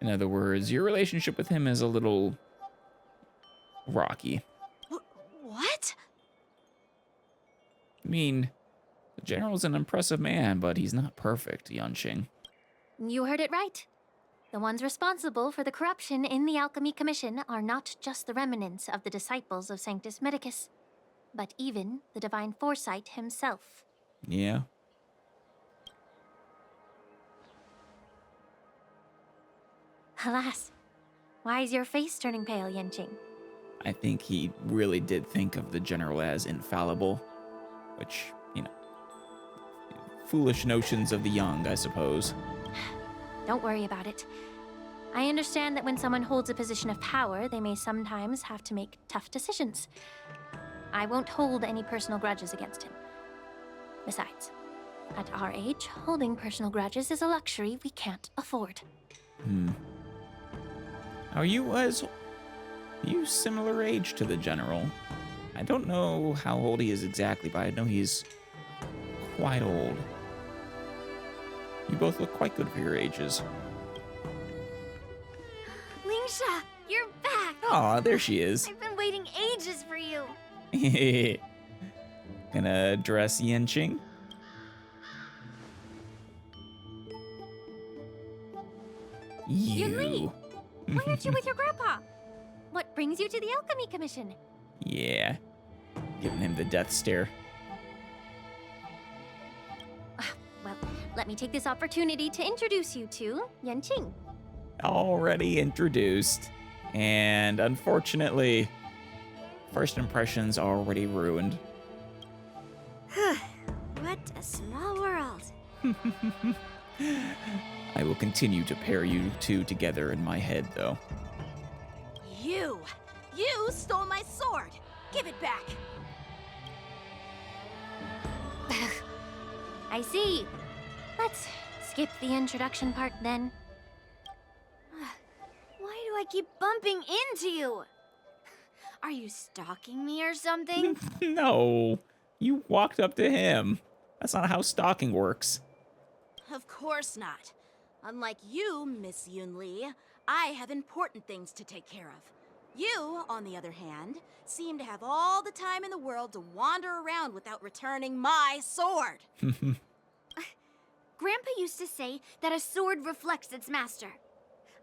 In other words, your relationship with him is a little rocky. What? I mean, the general's an impressive man, but he's not perfect, Yanqing. You heard it right. The ones responsible for the corruption in the Alchemy Commission are not just the remnants of the disciples of Sanctus Medicus, but even the Divine Foresight himself. Yeah. Alas, why is your face turning pale, Yanqing? I think he really did think of the general as infallible, which, foolish notions of the young, I suppose. Don't worry about it. I understand that when someone holds a position of power, they may sometimes have to make tough decisions. I won't hold any personal grudges against him. Besides, at our age, holding personal grudges is a luxury we can't afford. Are you similar age to the general? I don't know how old he is exactly, but I know he's quite old. You both look quite good for your ages. Lingsha, you're back! Aw, there she is. I've been waiting ages for you. Gonna address Yanqing? Yunli! Why aren't you with your grandpa? What brings you to the Alchemy Commission? Yeah. Giving him the death stare. Well, let me take this opportunity to introduce you to Yanqing. Already introduced. And unfortunately, first impressions already ruined. What a small world. I will continue to pair you two together in my head, though. You stole my sword. Give it back. I see. Let's skip the introduction part then. Why do I keep bumping into you? Are you stalking me or something? No, you walked up to him. That's not how stalking works. Of course not. Unlike you, Miss Yunli, I have important things to take care of. You, on the other hand, seem to have all the time in the world to wander around without returning my sword. Grandpa used to say that a sword reflects its master.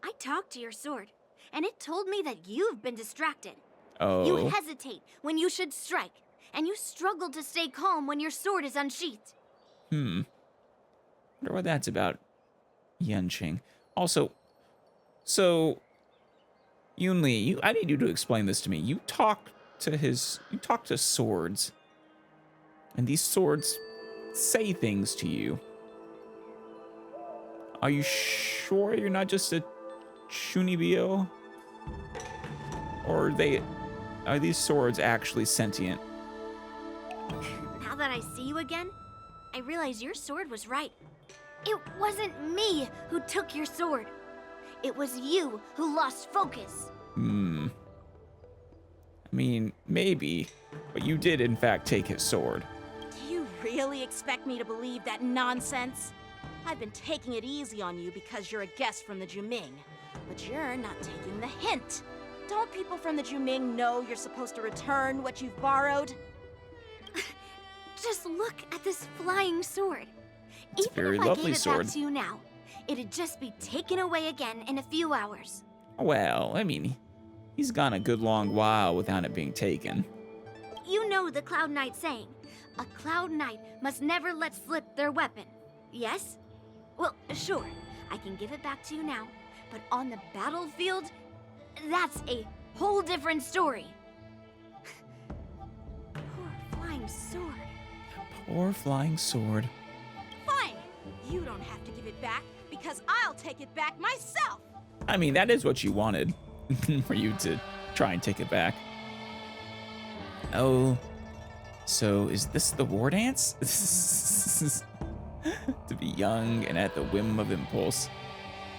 I talked to your sword, and it told me that you've been distracted. Oh. You hesitate when you should strike, and you struggle to stay calm when your sword is unsheathed. Wonder what that's about, Yenching. Also, so, Yunli, I need you to explain this to me. You talk to swords, and these swords say things to you. Are you sure you're not just a Shunibyo? Or are these swords actually sentient? Now that I see you again, I realize your sword was right. It wasn't me who took your sword. It was you who lost focus. I mean, maybe, but you did in fact take his sword. Do you really expect me to believe that nonsense? I've been taking it easy on you because you're a guest from the Juming, but you're not taking the hint. Don't people from the Juming know you're supposed to return what you've borrowed? Just look at this flying sword. It's a very Even if I lovely gave it sword. back to you now, it'd just be taken away again in a few hours. Well, I mean, he's gone a good long while without it being taken. You know the Cloud Knight saying, a Cloud Knight must never let slip their weapon. Yes? Well, sure, I can give it back to you now, but on the battlefield, that's a whole different story. Poor flying sword. Poor flying sword. Fine! You don't have to give it back, because I'll take it back myself! I mean, that is what you wanted, for you to try and take it back. Oh, so is this the war dance? To be young and at the whim of impulse.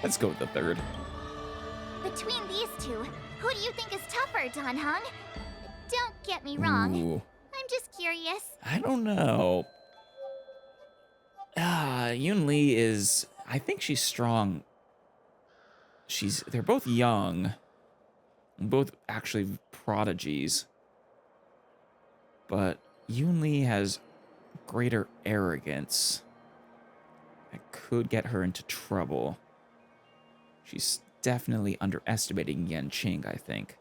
Let's go with the third. Between these two, who do you think is tougher, Dan Heng? Don't get me wrong. Ooh, I'm just curious. I don't know. Yunli is, I think she's strong. They're both young. Both actually prodigies. But Yunli has greater arrogance. That could get her into trouble. She's definitely underestimating Yenching, I think.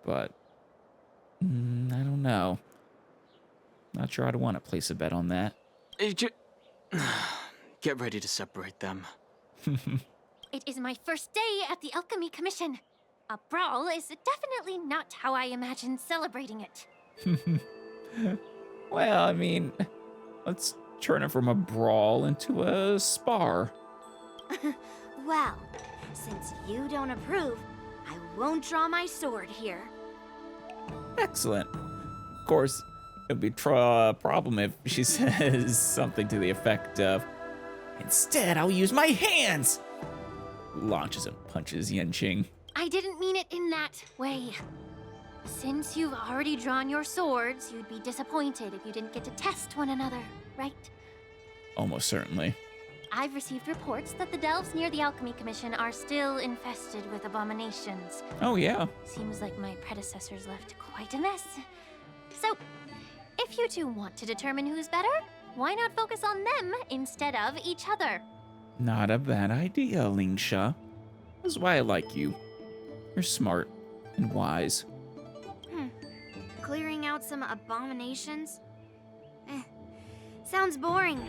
But, I don't know. Not sure I'd want to place a bet on that. Get ready to separate them. It is my first day at the Alchemy Commission. A brawl is definitely not how I imagined celebrating it. Well, I mean, let's turn it from a brawl into a spar. Well, since you don't approve, I won't draw my sword here. Excellent. Of course, it would be a problem if she says something to the effect of, "Instead, I'll use my hands!" Launches and punches Yenching. I didn't mean it in that way. Since you've already drawn your swords, you'd be disappointed if you didn't get to test one another, right? Almost certainly. I've received reports that the delves near the Alchemy Commission are still infested with abominations. Oh, yeah. Seems like my predecessors left quite a mess. So, if you two want to determine who's better, why not focus on them instead of each other? Not a bad idea, Lingsha. That's why I like you. You're smart and wise. Clearing out some abominations? Sounds boring.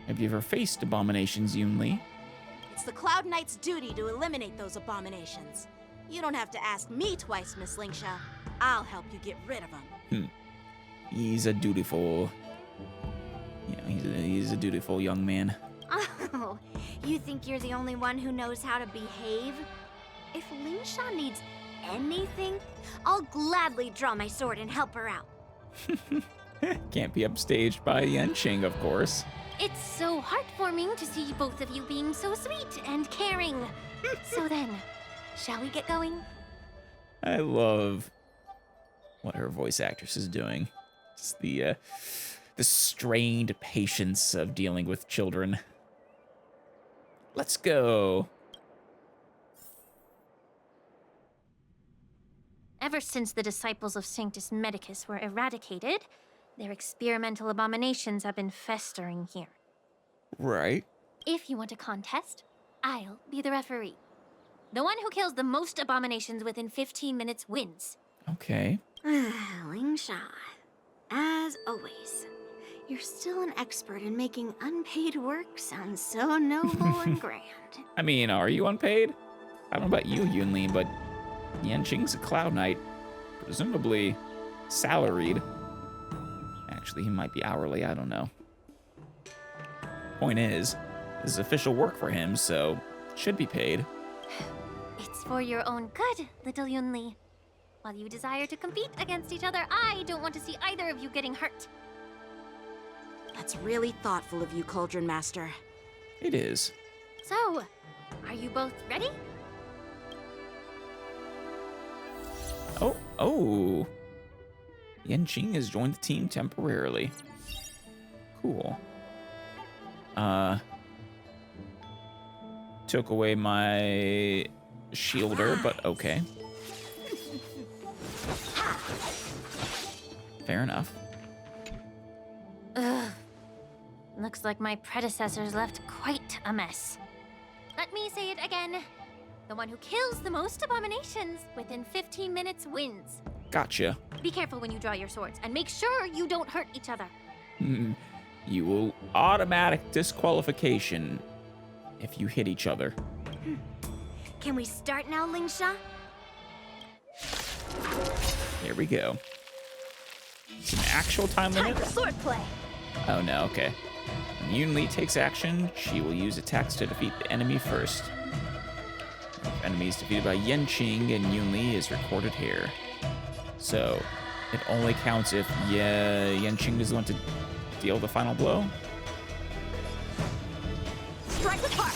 Have you ever faced abominations, Yunli? It's the Cloud Knight's duty to eliminate those abominations. You don't have to ask me twice, Miss Lingsha. I'll help you get rid of them. He's a dutiful... he's a dutiful young man. Oh, you think you're the only one who knows how to behave? If Lingsha needs anything, I'll gladly draw my sword and help her out. Can't be upstaged by Yenching, of course. It's so heartwarming to see both of you being so sweet and caring. So then, shall we get going? I love what her voice actress is doing. It's the the strained patience of dealing with children. Let's go. Ever since the disciples of Sanctus Medicus were eradicated, their experimental abominations have been festering here. Right. If you want a contest, I'll be the referee. The one who kills the most abominations within 15 minutes wins. Okay. Lingsha, as always, you're still an expert in making unpaid work sound so noble and grand. I mean, are you unpaid? I don't know about you, Yunli, but Yanqing's a Cloud Knight. Presumably salaried. Actually, he might be hourly, I don't know. Point is, this is official work for him, so should be paid. It's for your own good, little Yunli. While you desire to compete against each other, I don't want to see either of you getting hurt. That's really thoughtful of you, Cauldron Master. It is. So, are you both ready? Oh. Yanqing has joined the team temporarily. Cool. Took away my shielder, but okay. Fair enough. Ugh. Looks like my predecessors left quite a mess. Let me say it again. The one who kills the most abominations within 15 minutes wins. Gotcha. Be careful when you draw your swords, and make sure you don't hurt each other. You will automatic disqualification if you hit each other. Can we start now, Lingsha? Here we go. It's an actual time limit? Time for swordplay. Oh no, okay. When Yunli takes action, she will use attacks to defeat the enemy first. If enemy is defeated by Yanqing and Yunli is recorded here. So, it only counts if Yanqing is the one to deal the final blow? Strike with heart.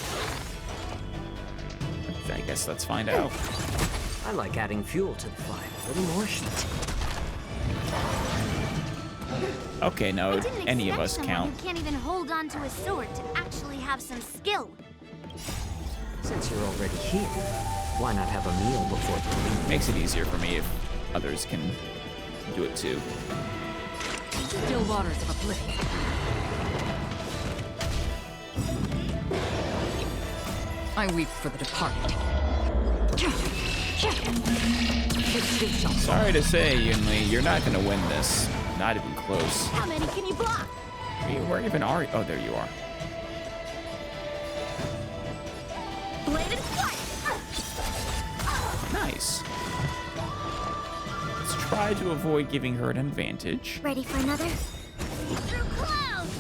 I guess let's find out. I like adding fuel to the fire. A little more heat. Okay, no, I didn't any of expect us someone count. who can't even hold on to a sword to actually have some skill. Since you're already here, why not have a meal before you leave? Makes it easier for me if others can do it too. Still waters of oblivion. I weep for the departed. Sorry to say, Yunli, you're not gonna win this. Not even close. How many can you block? Where even are you? Oh, there you are. Bladed flight. Nice. Let's try to avoid giving her an advantage. Ready for another? Through clouds.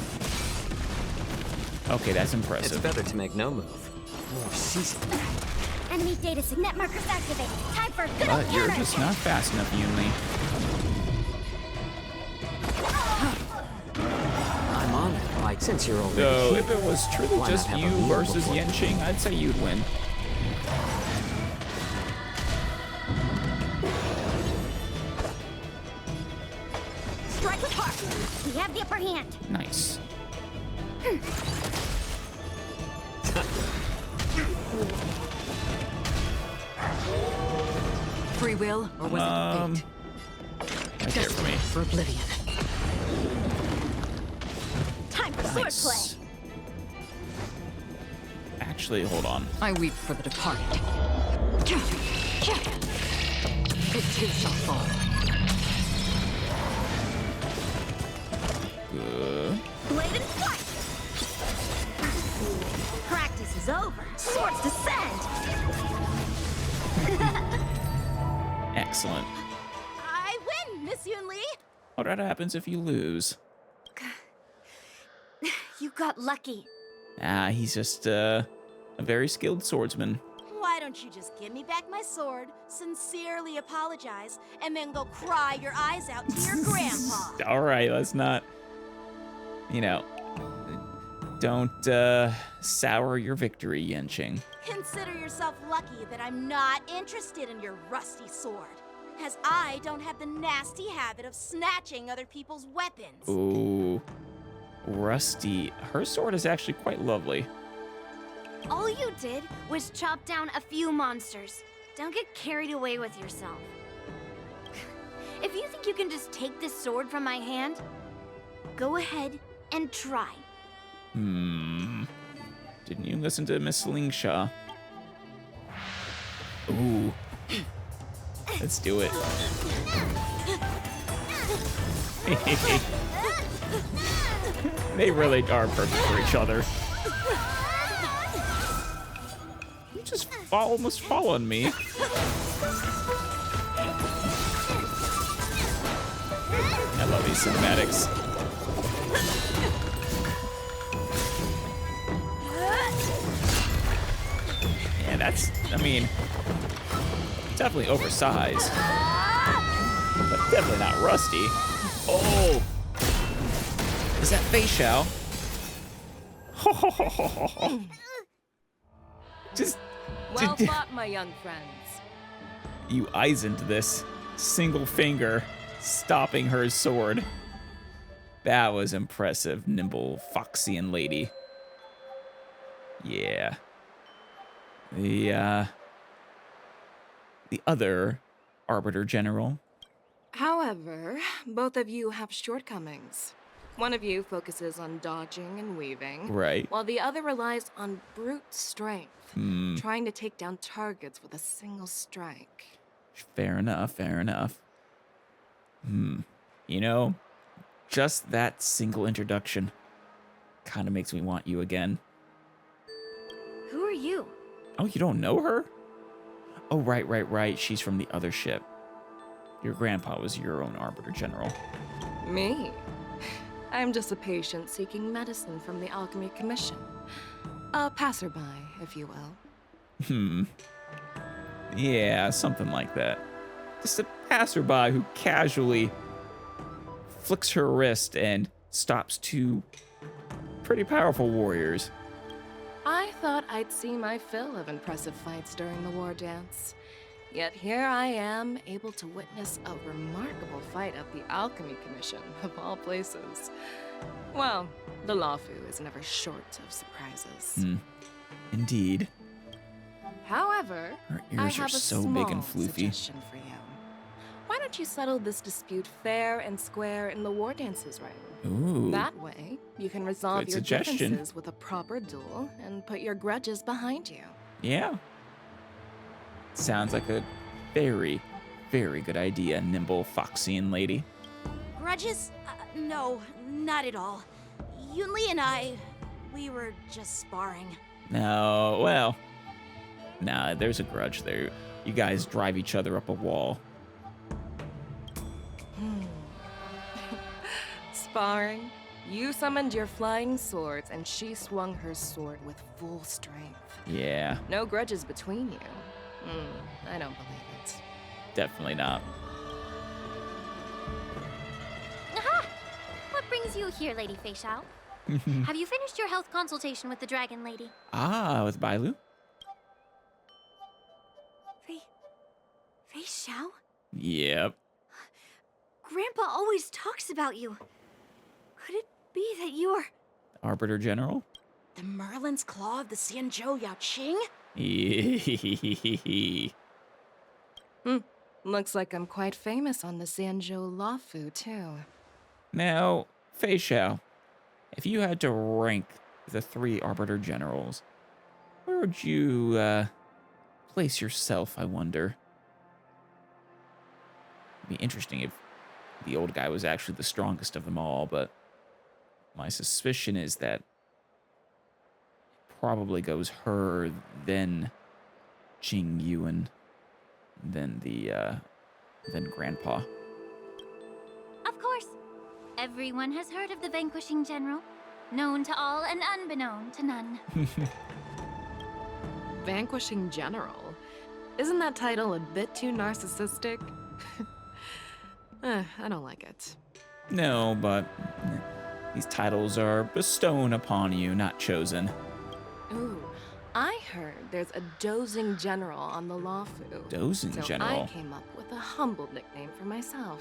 Okay, that's It's impressive. better to make no move. More seasoning. Enemy data signet markers activated. Time for good old But you're counter. just not fast enough, Yunli. I'm on it. Like, since you're already So here, if it was truly why just not you have a meal versus before you Yanqing, I'd say you'd win. Strike with heart. We have the upper hand. Nice. Free will, or was it fate? Right there for me. For oblivion. Time for Nice. swordplay. Actually, hold on. I weep for the departed. It too shall fall. Good. Bladed flight. Practice is over. Swords descend. Excellent. I win, Miss Yunli. What happens if you lose? You got lucky. Ah, he's just a very skilled swordsman. Why don't you just give me back my sword, sincerely apologize, and then go cry your eyes out to your grandpa? All right, let's not, don't sour your victory, Yanqing. Consider yourself lucky that I'm not interested in your rusty sword. as I don't have the nasty habit of snatching other people's weapons. Ooh. Rusty. Her sword is actually quite lovely. All you did was chop down a few monsters. Don't get carried away with yourself. If you think you can just take this sword from my hand, go ahead and try. Didn't you listen to Miss Lingsha? Ooh. Let's do it. They really are perfect for each other. You just almost fall on me. I love these cinematics. Yeah, that's, I mean, definitely oversized. But definitely not rusty. Oh! Is that Fei Xiao? Just Well fought, my young friends. you eyes into this single finger stopping her sword. That was impressive, nimble Foxian lady. Yeah. The other Arbiter General. However, both of you have shortcomings. One of you focuses on dodging and weaving, Right. while the other relies on brute strength, trying to take down targets with a single strike. Fair enough, fair enough. You know, just that single introduction kind of makes me want you again. Who are you? Oh, you don't know her? Oh, right. She's from the other ship. Your grandpa was your own Arbiter General. Me? I'm just a patient seeking medicine from the Alchemy Commission. A passerby, if you will. Yeah, something like that. Just a passerby who casually flicks her wrist and stops two pretty powerful warriors. I thought I'd see my fill of impressive fights during the war dance. Yet here I am, able to witness a remarkable fight at the Alchemy Commission, of all places. Well, the Lawfu is never short of surprises. Indeed. However, Her I ears are have a so small big and floofy. suggestion for you. Why don't you settle this dispute fair and square in the war dances ring? Ooh. That way, you can resolve Good your suggestion. differences with a proper duel and put your grudges behind you. Yeah. Sounds like a very, very good idea, nimble Foxian lady. Grudges? No, not at all. Yunli and I, we were just sparring. No, well, nah, there's a grudge there. You guys drive each other up a wall. Sparring? You summoned your flying swords, and she swung her sword with full strength. Yeah, No grudges between you. I don't believe it. definitely not. Aha! What brings you here, Lady Fei Xiao? Have you finished your health consultation with the Dragon Lady? Ah, with Bailu? Fei Xiao? Yep. Grandpa always talks about you. Could it be that you are... Arbiter General? The Merlin's Claw of the Xianzhou Yaoqing? Looks like I'm quite famous on the Xianzhou Lawfu, too. Now, Fei Xiao, if you had to rank the three Arbiter Generals, where would you place yourself, I wonder? It'd be interesting if the old guy was actually the strongest of them all, but my suspicion is that it probably goes her, then Jing Yuan, then then Grandpa. Of course. Everyone has heard of the Vanquishing General. Known to all and unbeknown to none. Vanquishing General? Isn't that title a bit too narcissistic? I don't like it. No, but these titles are bestowed upon you, not chosen. Ooh, I heard there's a dozing general on the Lawfu. Dozing so general. I came up with a humble nickname for myself.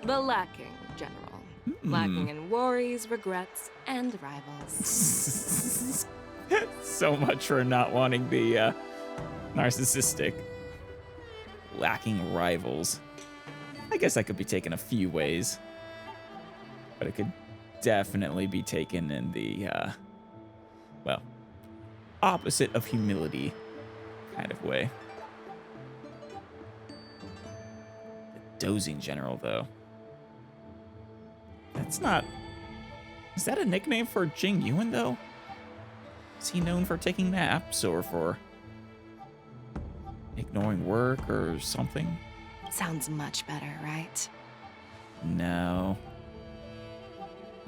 The Lacking General. Lacking in worries, regrets, and rivals. So much for not wanting the narcissistic. Lacking rivals. I guess that could be taken a few ways. But it could definitely be taken in the, well, opposite of humility kind of way. The dozing general, though. That's not... Is that a nickname for Jing Yuan, though? Is he known for taking naps or for ignoring work or something? Sounds much better, right? No.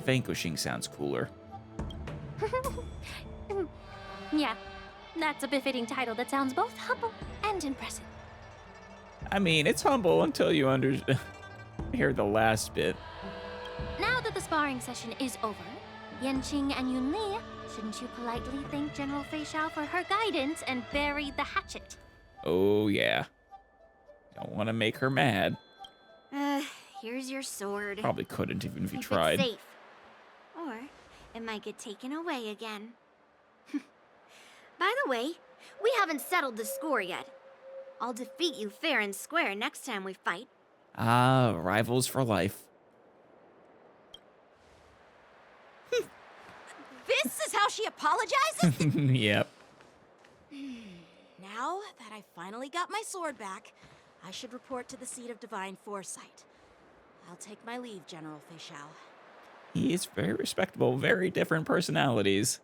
Vanquishing sounds cooler. Yeah, that's a befitting title that sounds both humble and impressive. I mean, it's humble until you hear the last bit. Now that the sparring session is over, Yanqing and Yunli, shouldn't you politely thank General Fei Xiao for her guidance and bury the hatchet? Oh, yeah. Don't want to make her mad. Here's your sword. Probably couldn't even if you Keep tried. it safe. Or it might get taken away again. By the way, we haven't settled the score yet. I'll defeat you fair and square next time we fight. Ah, rivals for life. This is how she apologizes? Yep. Now that I finally got my sword back, I should report to the seat of divine foresight. I'll take my leave, General Fei Xiao. He is very respectable, very different personalities.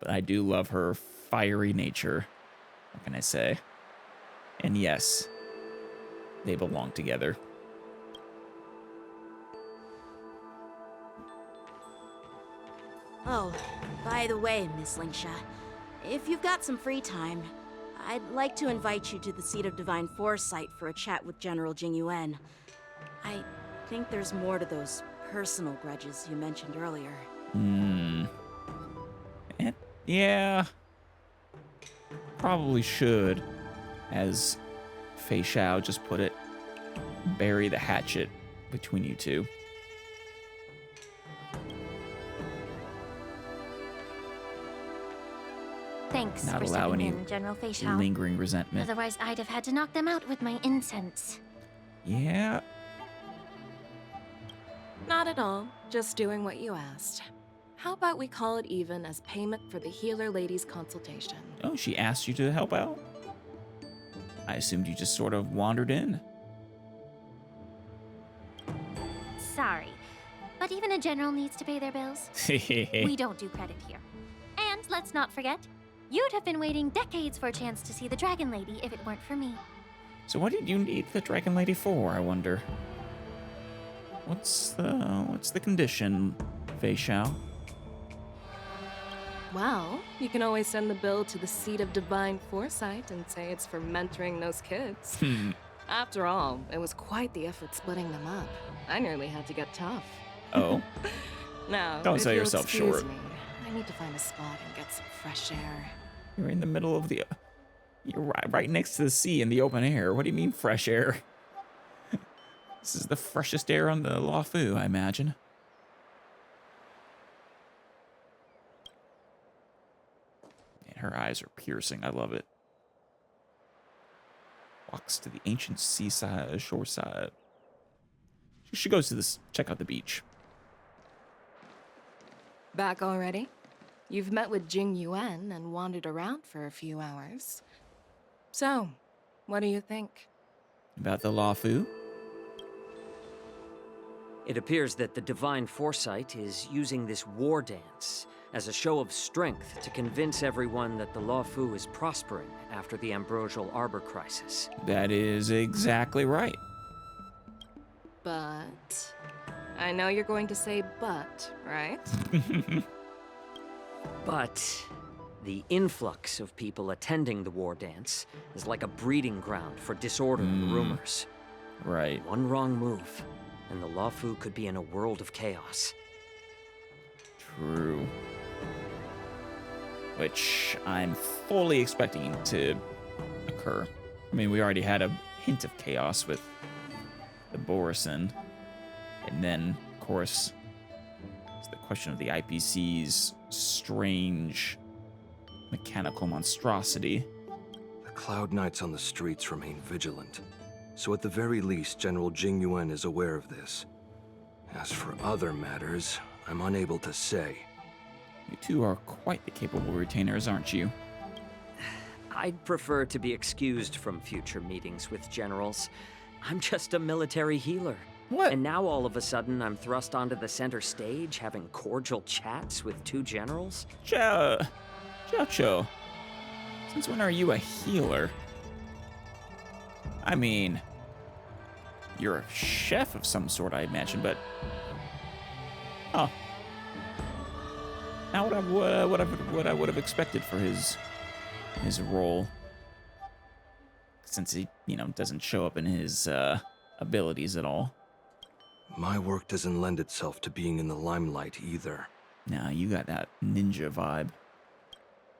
But I do love her fiery nature. What can I say? And yes, they belong together. Oh, by the way, Miss Lingsha, if you've got some free time, I'd like to invite you to the seat of divine foresight for a chat with General Jing Yuan. I think there's more to those personal grudges you mentioned earlier. Yeah. Probably should, as Fei Xiao just put it, bury the hatchet between you two. Thanks Not for allow stepping any in, General Fei Xiao. lingering resentment. Otherwise, I'd have had to knock them out with my incense. Yeah. Not at all. Just doing what you asked. How about we call it even as payment for the healer lady's consultation? Oh, she asked you to help out? I assumed you just sort of wandered in. Sorry, but even a general needs to pay their bills. We don't do credit here. And let's not forget, you'd have been waiting decades for a chance to see the Dragon Lady if it weren't for me. So what did you need the Dragon Lady for, I wonder? What's the condition, Fei Xiao? Well, you can always send the bill to the seat of divine foresight and say it's for mentoring those kids. After all, it was quite the effort splitting them up. I nearly had to get tough. Oh. Now, Don't if sell you'll yourself excuse short. me, I need to find a spot and get some fresh air. You're in the middle of the... You're right next to the sea in the open air. What do you mean fresh air? This is the freshest air on the Lawfu, I imagine. And her eyes are piercing. I love it. Walks to the ancient seaside, shoreside. She goes to this, check out the beach. Back already? You've met with Jing Yuan and wandered around for a few hours. So, what do you think? About the Lawfu? It appears that the Divine Foresight is using this war dance as a show of strength to convince everyone that the Lawfu is prospering after the Ambrosial Arbor crisis. That is exactly right. But... I know you're going to say but, right? But the influx of people attending the war dance is like a breeding ground for disorder and rumors. Right. One wrong move, and the Lawfu could be in a world of chaos. True. which I'm fully expecting to occur. I mean, we already had a hint of chaos with the Borison, and then, of course, it's the question of the IPC's strange mechanical monstrosity. The Cloud Knights on the streets remain vigilant, so at the very least, General Jing Yuan is aware of this. As for other matters, I'm unable to say. You two are quite the capable retainers, aren't you? I'd prefer to be excused from future meetings with generals. I'm just a military healer. What? And now all of a sudden I'm thrust onto the center stage having cordial chats with two generals? Cho, since when are you a healer? I mean, you're a chef of some sort, I imagine, but... Oh. Not what I would have expected for his role. Since he, doesn't show up in his abilities at all. My work doesn't lend itself to being in the limelight either. Nah, you got that ninja vibe.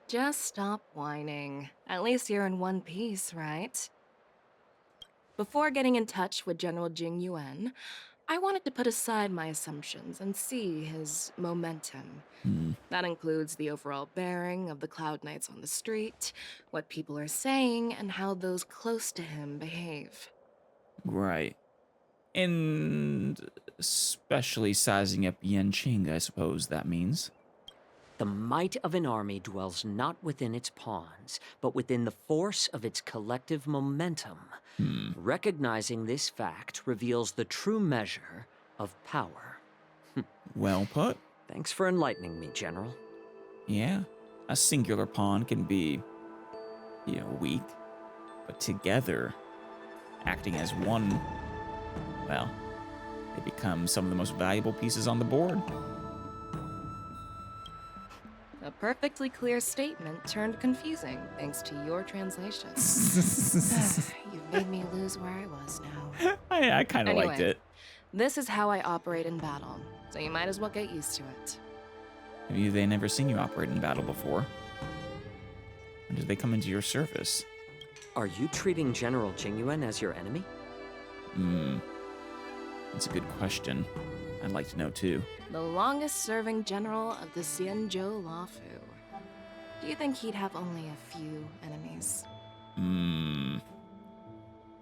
Just stop whining. At least you're in one piece, right? Before getting in touch with General Jing Yuan, I wanted to put aside my assumptions and see his momentum. That includes the overall bearing of the Cloud Knights on the street, what people are saying, and how those close to him behave. Right. And especially sizing up Yanqing, I suppose that means. The might of an army dwells not within its pawns, but within the force of its collective momentum. Recognizing this fact reveals the true measure of power. Well put. Thanks for enlightening me, General. Yeah, a singular pawn can be, weak, but together, acting as one, well, they become some of the most valuable pieces on the board. A perfectly clear statement turned confusing thanks to your translation. You've made me lose where I was now. I kind of liked it. This is how I operate in battle, so you might as well get used to it. Have they never seen you operate in battle before? When did they come into your service? Are you treating General Jing Yuan as your enemy? That's a good question. I'd like to know too. The longest-serving general of the Xianzhou Luofu. Do you think he'd have only a few enemies?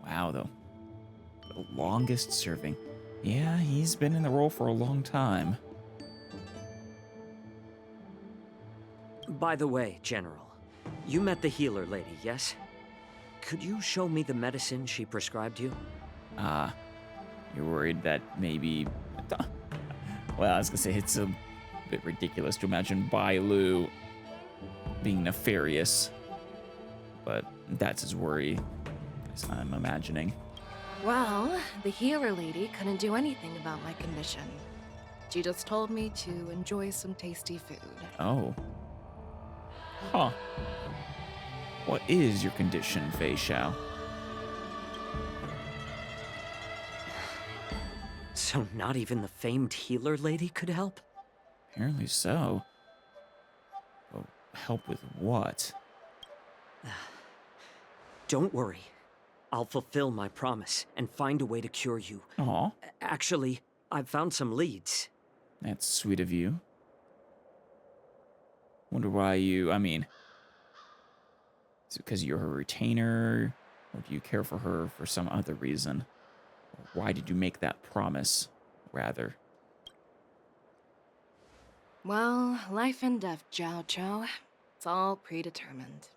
Wow, though. The longest serving. Yeah, he's been in the role for a long time. By the way, General, you met the healer lady, yes? Could you show me the medicine she prescribed you? You're worried that maybe... Well, I was gonna say, it's a bit ridiculous to imagine Bai Lu being nefarious. But that's his worry, as I'm imagining. Well, the healer lady couldn't do anything about my condition. She just told me to enjoy some tasty food. Oh. Huh. What is your condition, Fei Xiao? So not even the famed healer lady could help? Apparently so. Well, help with what? Don't worry. I'll fulfill my promise and find a way to cure you. Aw. Actually, I've found some leads. That's sweet of you. Wonder why you, is it because you're her retainer? Or do you care for her for some other reason? Or why did you make that promise, rather? Well, life and death, Jiao Chou. It's all predetermined.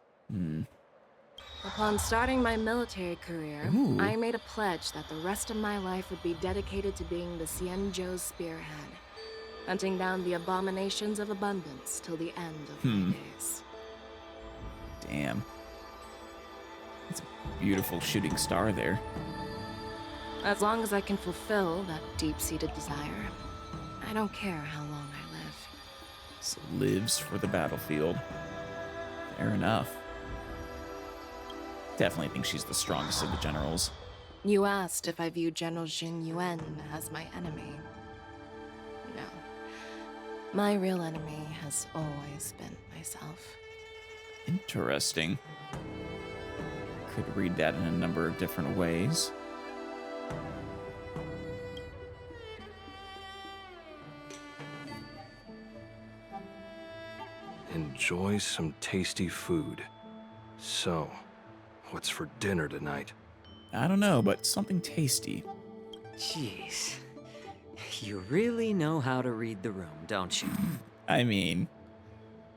Upon starting my military career, I made a pledge that the rest of my life would be dedicated to being the Xianzhou spearhead, hunting down the abominations of abundance till the end of my days. Damn. That's a beautiful shooting star there. As long as I can fulfill that deep-seated desire, I don't care how long I live. So lives for the battlefield. Fair enough. Definitely think she's the strongest of the generals. You asked if I view General Jing Yuan as my enemy. No. My real enemy has always been myself. Interesting. Could read that in a number of different ways. Enjoy some tasty food. So, what's for dinner tonight? I don't know, but something tasty. Jeez. You really know how to read the room, don't you? I mean,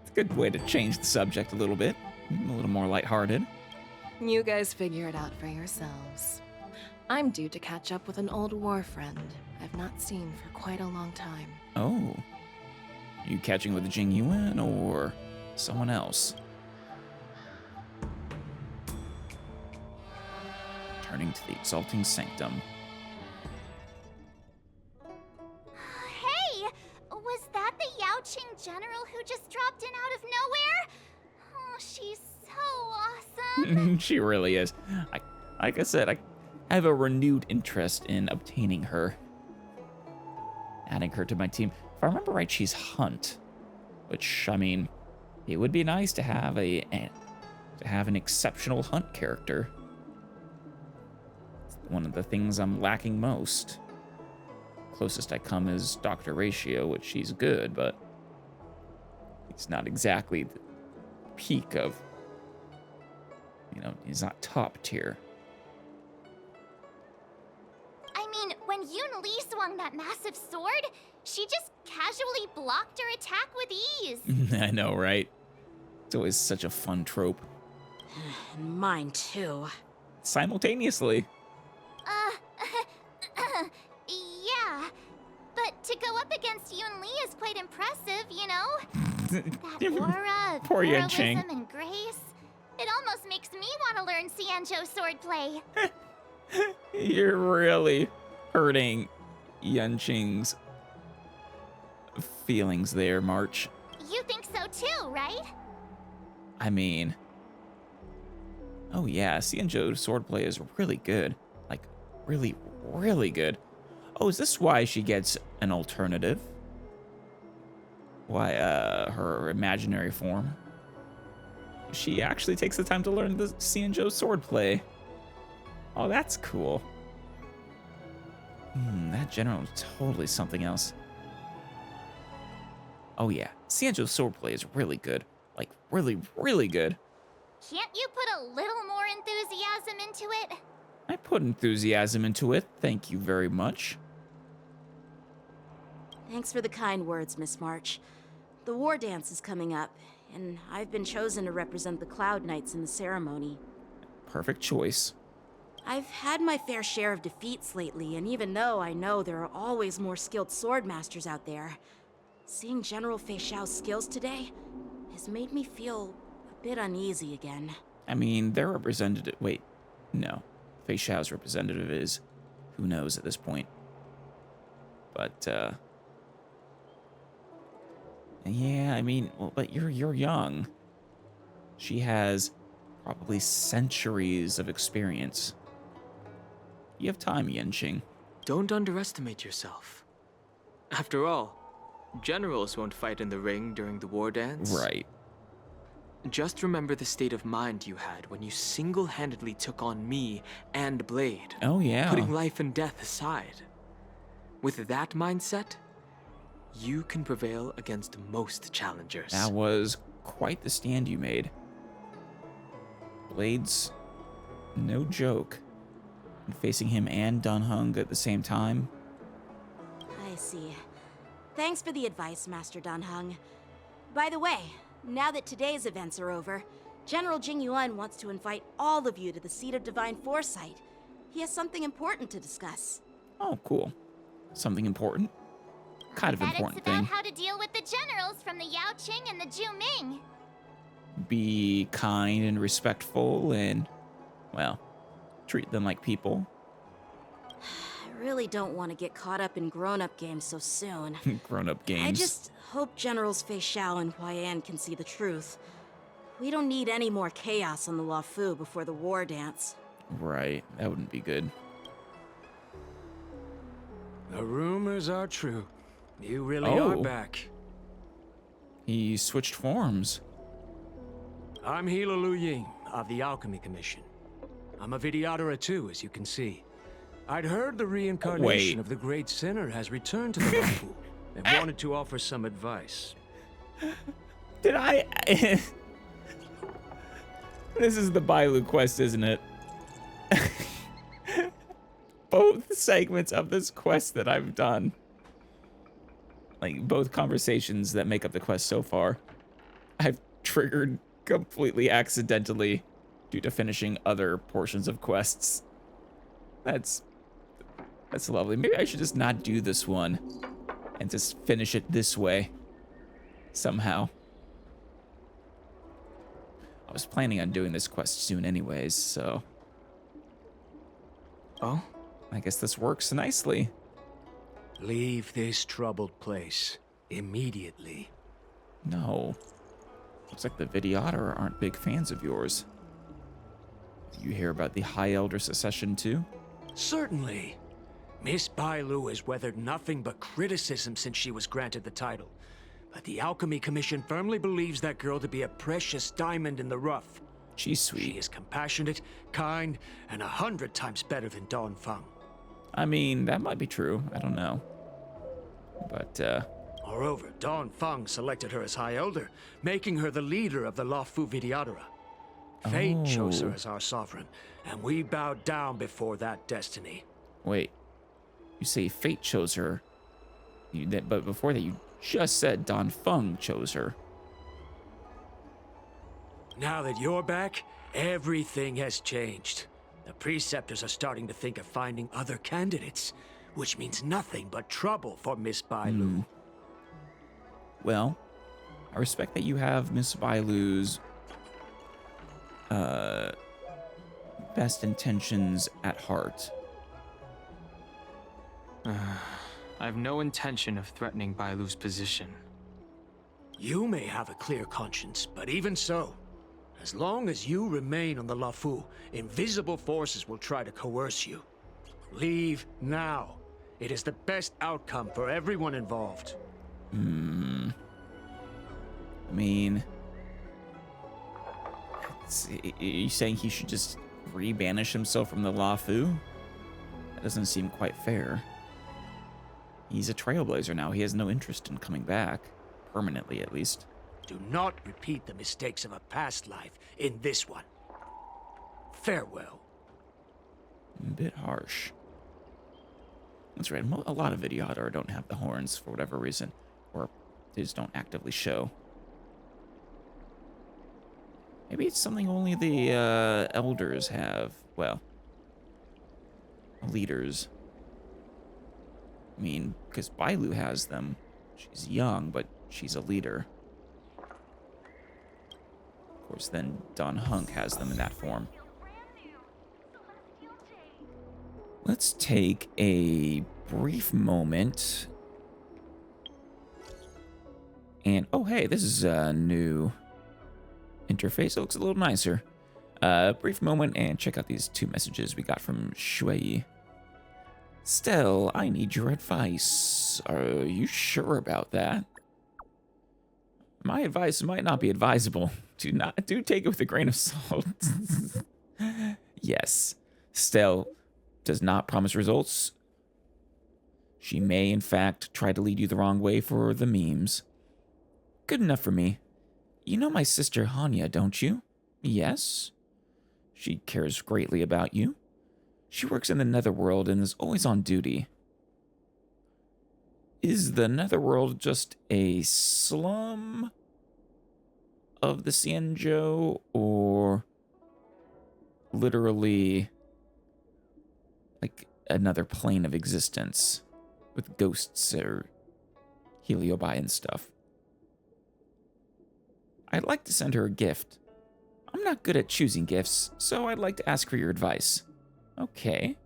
it's a good way to change the subject a little bit. A little more lighthearted. You guys figure it out for yourselves. I'm due to catch up with an old war friend I've not seen for quite a long time. Oh. You catching with Jing Yuan or someone else? Turning to the exalting sanctum. Hey! Was that the Yaoqing general who just dropped in out of nowhere? Oh, she's so awesome. She really is. Like I said, I have a renewed interest in obtaining her. Adding her to my team. If I remember right, she's Hunt. Which, I mean, it would be nice to have an exceptional Hunt character. It's one of the things I'm lacking most. Closest I come is Dr. Ratio, which she's good, but he's not exactly the peak of, he's not top tier. I mean, when Yoon Lee swung that massive sword, she just casually blocked her attack with ease. I know, right? It's always such a fun trope. Mine too. Simultaneously. Yeah. But to go up against Yoon Lee is quite impressive, you know? That aura, Poor Yan pluralism, Ching. and grace. It almost makes me want to learn Xianzhou swordplay. You're really hurting Yanqing's feelings there, March. You think so too, right? I mean, oh yeah, Xianzhou swordplay is really good. Like, really, really good. Oh, is this why she gets an alternative? Why, her imaginary form? She actually takes the time to learn the Xianzhou swordplay. Oh, that's cool. That general is totally something else. Oh yeah, Xianzhou swordplay is really good. Like, really, really good. Can't you put a little more enthusiasm into it? I put enthusiasm into it, thank you very much. Thanks for the kind words, Miss March. The war dance is coming up, and I've been chosen to represent the Cloud Knights in the ceremony. Perfect choice. I've had my fair share of defeats lately, and even though I know there are always more skilled swordmasters out there, seeing General Fei Xiao's skills today has made me feel a bit uneasy again. I mean, their representative... Wait, no. Fei Xiao's representative is... Who knows at this point. But, yeah, I mean, well, but you're young. She has probably centuries of experience. You have time, Yanqing. Don't underestimate yourself. After all, generals won't fight in the ring during the war dance. Right. Just remember the state of mind you had when you single-handedly took on me and Blade. Oh, yeah. Putting life and death aside. With that mindset, you can prevail against most challengers. That was quite the stand you made. Blade's no joke. And facing him and Dunhung at the same time. I see. Thanks for the advice, Master Dunhung. By the way, now that today's events are over, General Jing Yuan wants to invite all of you to the Seat of Divine Foresight. He has something important to discuss. Oh, cool. Something important? Kind of important it's about thing. how to deal with the generals from the Yaoqing and the Zhuming. Be kind and respectful and, well, treat them like people. I really don't want to get caught up in grown-up games so soon. Grown-up games. I just hope Generals Fei Xiao and Huaiyan can see the truth. We don't need any more chaos on the Luofu before the war dance. Right, that wouldn't be good. The rumors are true. You really Oh. are back. He switched forms. I'm Lu Ying of the Alchemy Commission. I'm a videoterer too, as you can see. I'd heard the reincarnation of the great sinner has returned to the Fu and wanted to offer some advice. Did I? This is the Bailu quest, isn't it? Both segments of this quest that I've done, like both conversations that make up the quest so far, I've triggered completely accidentally due to finishing other portions of quests. That's lovely. Maybe I should just not do this one and just finish it this way somehow. I was planning on doing this quest soon anyways, so... Oh? I guess this works nicely. Leave this troubled place immediately. No. Looks like the Videoterer aren't big fans of yours. Do you hear about the High Elder secession too? Certainly. Miss Bailu has weathered nothing but criticism since she was granted the title. But the Alchemy Commission firmly believes that girl to be a precious diamond in the rough. She's sweet. She is compassionate, kind, and 100 times better than Dawn Feng. I mean, that might be true. I don't know. But, Moreover, Dawn Feng selected her as High Elder, making her the leader of the Fu Videoterer. Fate chose her as our sovereign, and we bowed down before that destiny. Wait. You say Fate chose her, but before that you just said Dawn Feng chose her. Now that you're back, everything has changed. The preceptors are starting to think of finding other candidates, which means nothing but trouble for Miss Bailu. Well, I respect that you have Miss Bailu's best intentions at heart. I have no intention of threatening Bailu's position. You may have a clear conscience, but even so, as long as you remain on the Fu, invisible forces will try to coerce you. Leave now. It is the best outcome for everyone involved. I mean, are you saying he should just re-banish himself from the Fu? That doesn't seem quite fair. He's a trailblazer now. He has no interest in coming back, permanently at least. Do not repeat the mistakes of a past life in this one. Farewell. A bit harsh. That's right. A lot of Videoterer don't have the horns for whatever reason, or they just don't actively show. Maybe it's something only the elders have. Well, leaders. I mean, because Bailu has them. She's young, but she's a leader. Of course, then Dawn Hunk has them in that form. Let's take a brief moment. And, oh, hey, this is a new interface. It looks a little nicer. Brief moment and check out these two messages we got from Shui. Stell, I need your advice. Are you sure about that? My advice might not be advisable. Do take it with a grain of salt. Yes, Stell does not promise results. She may, in fact, try to lead you the wrong way for the memes. Good enough for me. You know my sister Hanya, don't you? Yes. She cares greatly about you. She works in the Netherworld and is always on duty. Is the Netherworld just a slum of the Xianzhou, or literally like another plane of existence with ghosts or heliobi and stuff? I'd like to send her a gift. I'm not good at choosing gifts, so I'd like to ask for your advice. Okay.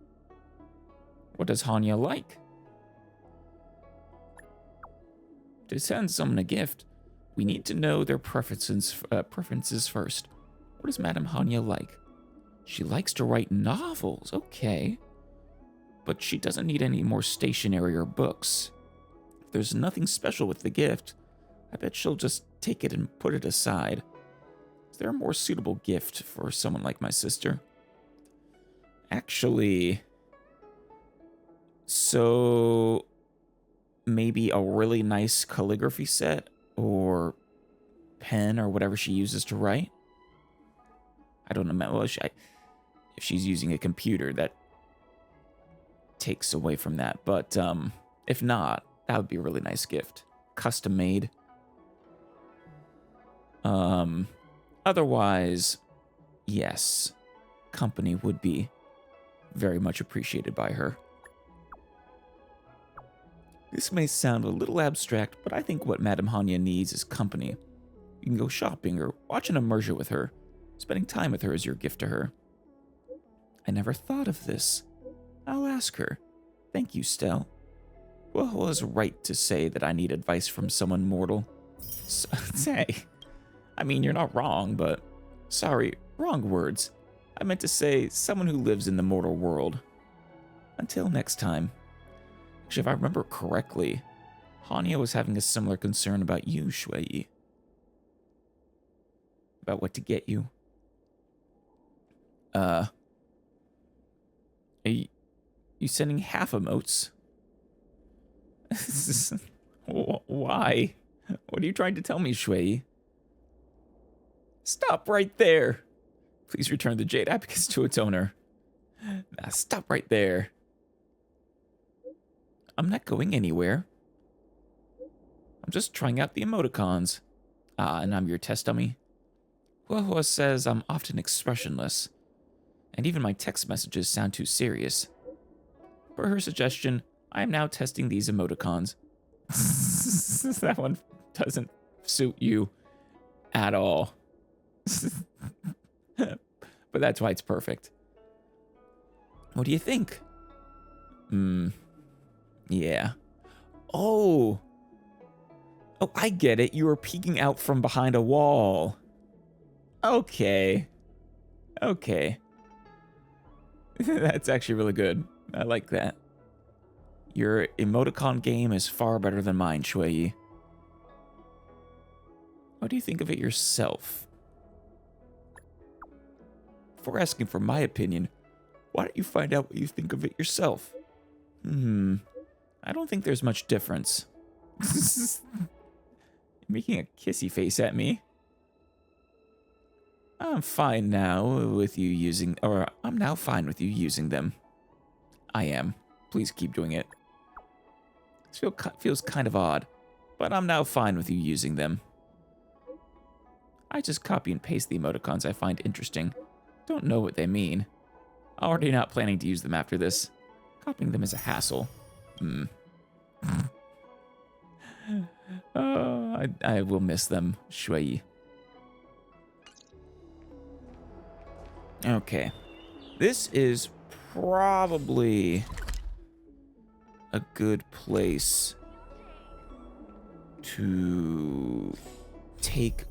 What does Hanya like? To send someone a gift, we need to know their preferences first. What does Madame Hanya like? She likes to write novels, okay. But she doesn't need any more stationery or books. If there's nothing special with the gift, I bet she'll just take it and put it aside. Is there a more suitable gift for someone like my sister? Actually, so maybe a really nice calligraphy set or pen or whatever she uses to write. I don't know. Well, if she's using a computer, that takes away from that. But if not, that would be a really nice gift. Custom made. Otherwise, yes, company would be very much appreciated by her. This may sound a little abstract, but I think what Madame Hanya needs is company. You can go shopping or watch an immersion with her. Spending time with her is your gift to her. I never thought of this. I'll ask her. Thank you, Stell. Well, was right to say that I need advice from someone mortal. Say, I mean, you're not wrong, but... Sorry, wrong words. I meant to say someone who lives in the mortal world. Until next time. Actually, if I remember correctly, Hanya was having a similar concern about you, Shui. About what to get you. Are you sending half emotes? Why? What are you trying to tell me, Shui? Stop right there. Please return the Jade Abacus to its owner. Now stop right there. I'm not going anywhere. I'm just trying out the emoticons. And I'm your test dummy? Huahua says I'm often expressionless, and even my text messages sound too serious. Per her suggestion, I am now testing these emoticons. That one doesn't suit you at all. But that's why it's perfect. What do you think? Yeah. Oh, I get it. You were peeking out from behind a wall. Okay. That's actually really good. I like that. Your emoticon game is far better than mine, Shui. What do you think of it yourself? Before asking for my opinion, why don't you find out what you think of it yourself? I don't think there's much difference. You're making a kissy face at me. I'm fine now with you using, or I'm now fine with you using them. I am. Please keep doing it. This feels kind of odd, but I'm now fine with you using them. I just copy and paste the emoticons I find interesting. Don't know what they mean. Already not planning to use them after this. Copying them is a hassle. I will miss them, Shui. Okay. This is probably a good place to take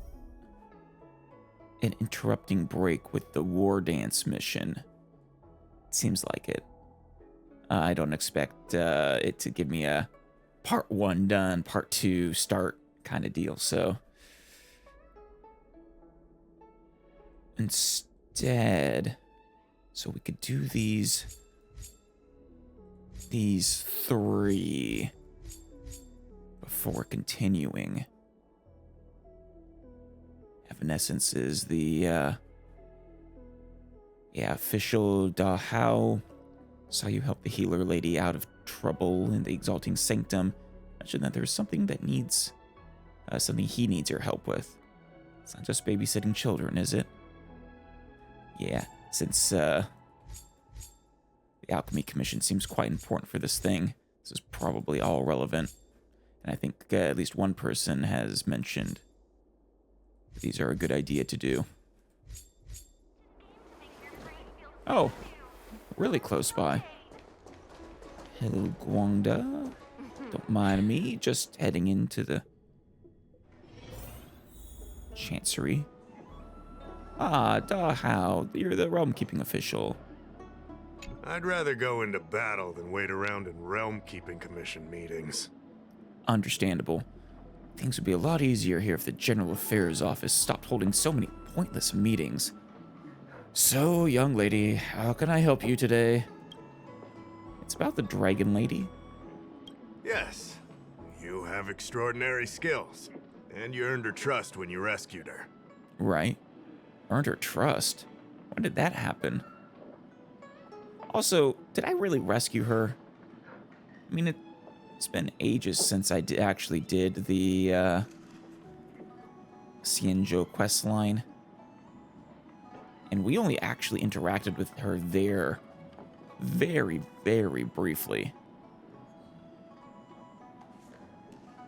an interrupting break with the war dance mission. Seems like it. I don't expect it to give me a part 1 done, part 2 start kind of deal, so instead, so we could do these 3 before continuing. Evanescence is the official Dahao. Saw you help the healer lady out of trouble in the Exalting Sanctum. Mentioned that there's something that needs, something he needs your help with. It's not just babysitting children, is it? Yeah, since the Alchemy Commission seems quite important for this thing, this is probably all relevant. And I think at least one person has mentioned that these are a good idea to do. Oh, really close by. Hello, Guangda. Don't mind me, just heading into the Chancery. Ah, Dahao, you're the realm-keeping official. I'd rather go into battle than wait around in realm-keeping commission meetings. Understandable. Things would be a lot easier here if the General Affairs Office stopped holding so many Pointless meetings. So, young lady, how can I help you today? It's about the dragon lady. Yes, you have extraordinary skills, and you earned her trust when you rescued her. Right. Earned her trust. When did that happen? Also, did I really rescue her? I mean, it's been ages since I actually did the Xianzhou quest line. And we only actually interacted with her there very, very briefly.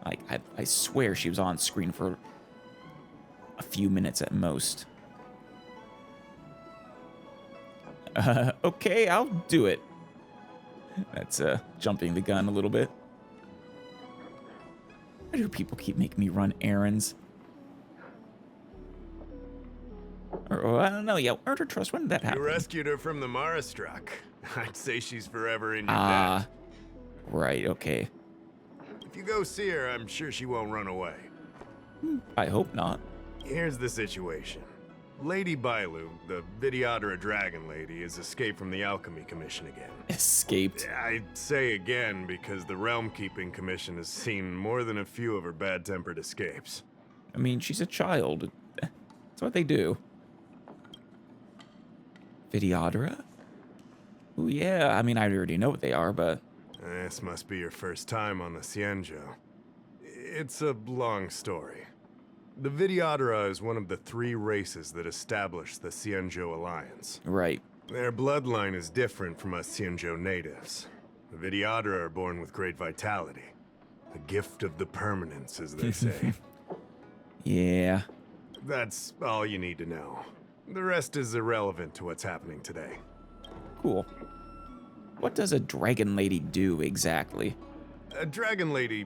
Like, I swear she was on screen for a few minutes at most. Okay, I'll do it. That's jumping the gun a little bit. Why do people keep making me run errands? Or, I don't know. Yeah, earned her trust. When did that happen? You rescued her from the Marastruck. I'd say she's forever in your debt. Ah, right. Okay. If you go see her, I'm sure she won't run away. I hope not. Here's the situation. Lady Bailu, the Vidyadhara Dragon Lady, has escaped from the Alchemy Commission again. Escaped? I say again because the Realm Keeping Commission has seen more than a few of her bad-tempered escapes. I mean, she's a child. That's what they do. Vidyadhara? Ooh, yeah. I mean, I already know what they are, but... This must be your first time on the Xianzhou. It's a long story. The Vidyadhara is one of the 3 races that established the Xianzhou Alliance. Right. Their bloodline is different from us Xianzhou natives. The Vidyadhara are born with great vitality. A gift of the permanence, as they say. Yeah. That's all you need to know. The rest is irrelevant to what's happening today. Cool. What does a dragon lady do exactly? A dragon lady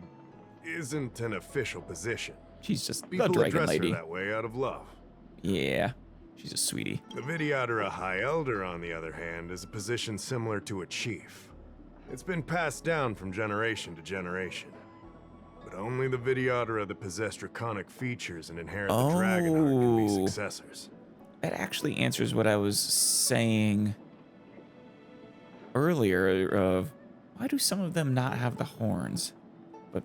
isn't an official position. She's just People the dragon address lady. her that way out of love. Yeah, she's a sweetie. The Vidyadhara High Elder, on the other hand, is a position similar to a chief. It's been passed down from generation to generation. But only the Vidyadhara that possess draconic features and inherit the dragon heart can be successors. That actually answers what I was saying earlier of why do some of them not have the horns? But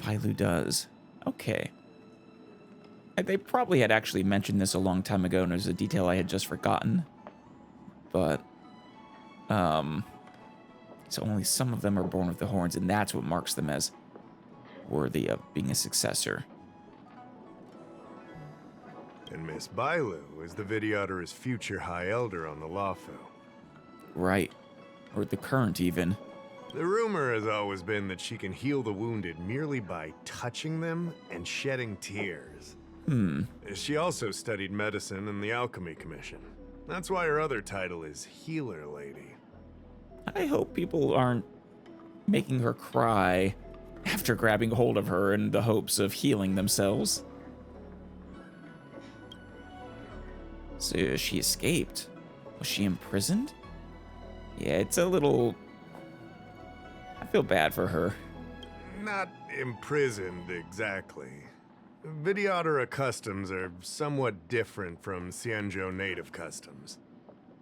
Bailu does. Okay. They probably had actually mentioned this a long time ago, and it was a detail I had just forgotten. But, so only some of them are born with the horns, and that's what marks them as worthy of being a successor. And Miss Bailu is the Vidyadhara's future High Elder on the Lawfu. Right. Or the current, even. The rumor has always been that she can heal the wounded merely by touching them and shedding tears. She also studied medicine in the Alchemy Commission. That's why her other title is Healer Lady. I hope people aren't making her cry after grabbing hold of her in the hopes of healing themselves. So she escaped. Was she imprisoned? Yeah, it's a little... I feel bad for her. Not imprisoned, exactly. Vidyadhara customs are somewhat different from Xianzhou native customs.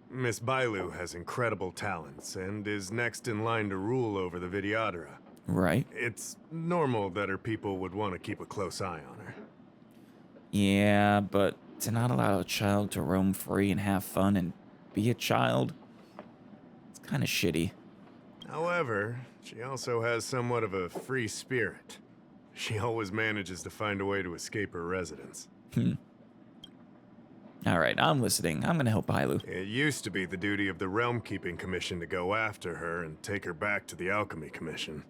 Miss Bailu has incredible talents and is next in line to rule over the Vidyadhara. Right. It's normal that her people would want to keep a close eye on her. Yeah, but to not allow a child to roam free and have fun and be a child, it's kind of shitty. However, she also has somewhat of a free spirit. She always manages to find a way to escape her residence. Alright, I'm listening. I'm gonna help Bailu. It used to be the duty of the Realm Keeping Commission to go after her and take her back to the Alchemy Commission.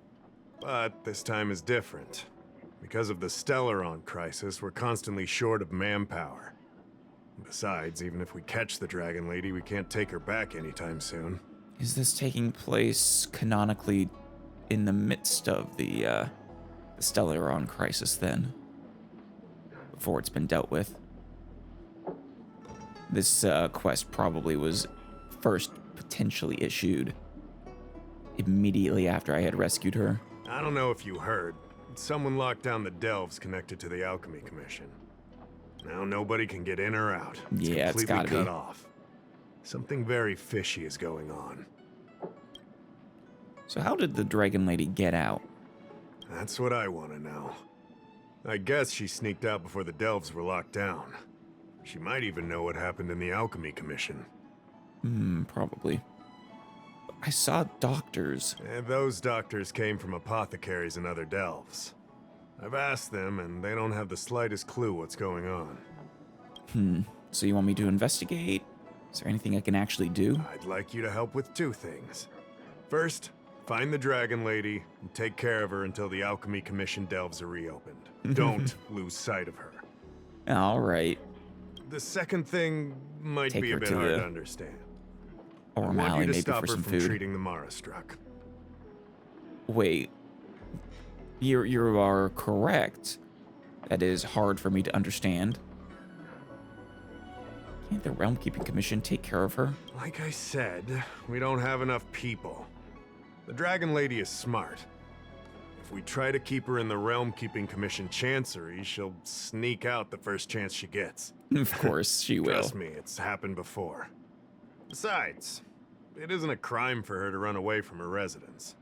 But this time is different. Because of the Stellaron crisis, we're constantly short of manpower. Besides, even if we catch the Dragon Lady, we can't take her back anytime soon. Is this taking place canonically in the midst of the Stellaron crisis then? Before it's been dealt with? This quest probably was first potentially issued immediately after I had rescued her. I don't know if you heard. Someone locked down the delves connected to the Alchemy Commission. Now nobody can get in or out. Yeah, it's completely gotta cut be. off. Something very fishy is going on. So how did the Dragon Lady get out? That's what I want to know. I guess she sneaked out before the Delves were locked down. She might even know what happened in the Alchemy Commission. Probably. I saw doctors. And those doctors came from apothecaries and other Delves. I've asked them, and they don't have the slightest clue what's going on. So you want me to investigate? Is there anything I can actually do? I'd like you to help with two things. First, find the Dragon Lady and take care of her until the Alchemy Commission Delves are reopened. Don't lose sight of her. All right. The second thing might Take be a her bit to hard the- to understand. Or I want Mally, you to maybe stop for her some from food. treating the Mara struck. Wait. You are correct. That is hard for me to understand. Can't the Realm Keeping Commission take care of her? Like I said, we don't have enough people. The Dragon Lady is smart. If we try to keep her in the Realm Keeping Commission Chancery, she'll sneak out the first chance she gets. Of course, she will. Trust me, it's happened before. Besides, it isn't a crime for her to run away from her residence.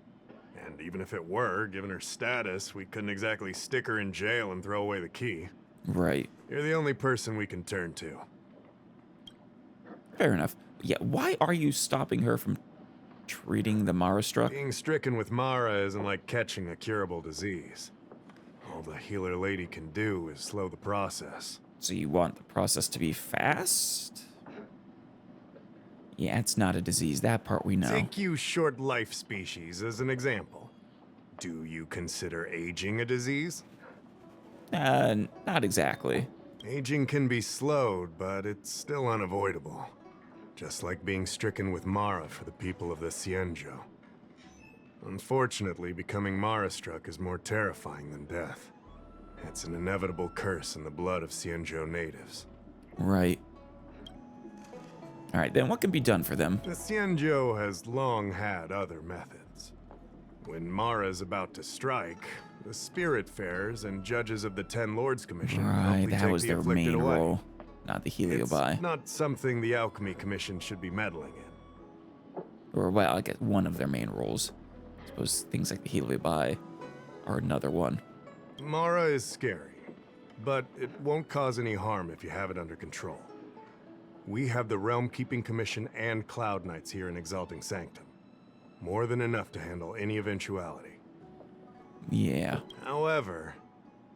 And even if it were, given her status, we couldn't exactly stick her in jail and throw away the key. Right. You're the only person we can turn to. Fair enough. Yeah, why are you stopping her from treating the Mara struck? Being stricken with Mara isn't like catching a curable disease. All the healer lady can do is slow the process. So you want the process to be fast? Yeah, it's not a disease. That part we know. Take you short life species as an example. Do you consider aging a disease? Not exactly. Aging can be slowed, but it's still unavoidable. Just like being stricken with Mara for the people of the Xianzhou. Unfortunately, becoming Mara-struck is more terrifying than death. It's an inevitable curse in the blood of Xianzhou natives. Right. Alright, then what can be done for them? The Xianzhou has long had other methods. When Mara is about to strike, the Spiritfarers and judges of the Ten Lords Commission Right, help that take was the their afflicted main away. role, not the Heliobi. It's not something the Alchemy Commission should be meddling in. Or, well, I guess one of their main roles. I suppose things like the Heliobi are another one. Mara is scary, but it won't cause any harm if you have it under control. We have the Realm Keeping Commission and Cloud Knights here in Exalting Sanctum. More than enough to handle any eventuality. Yeah. However,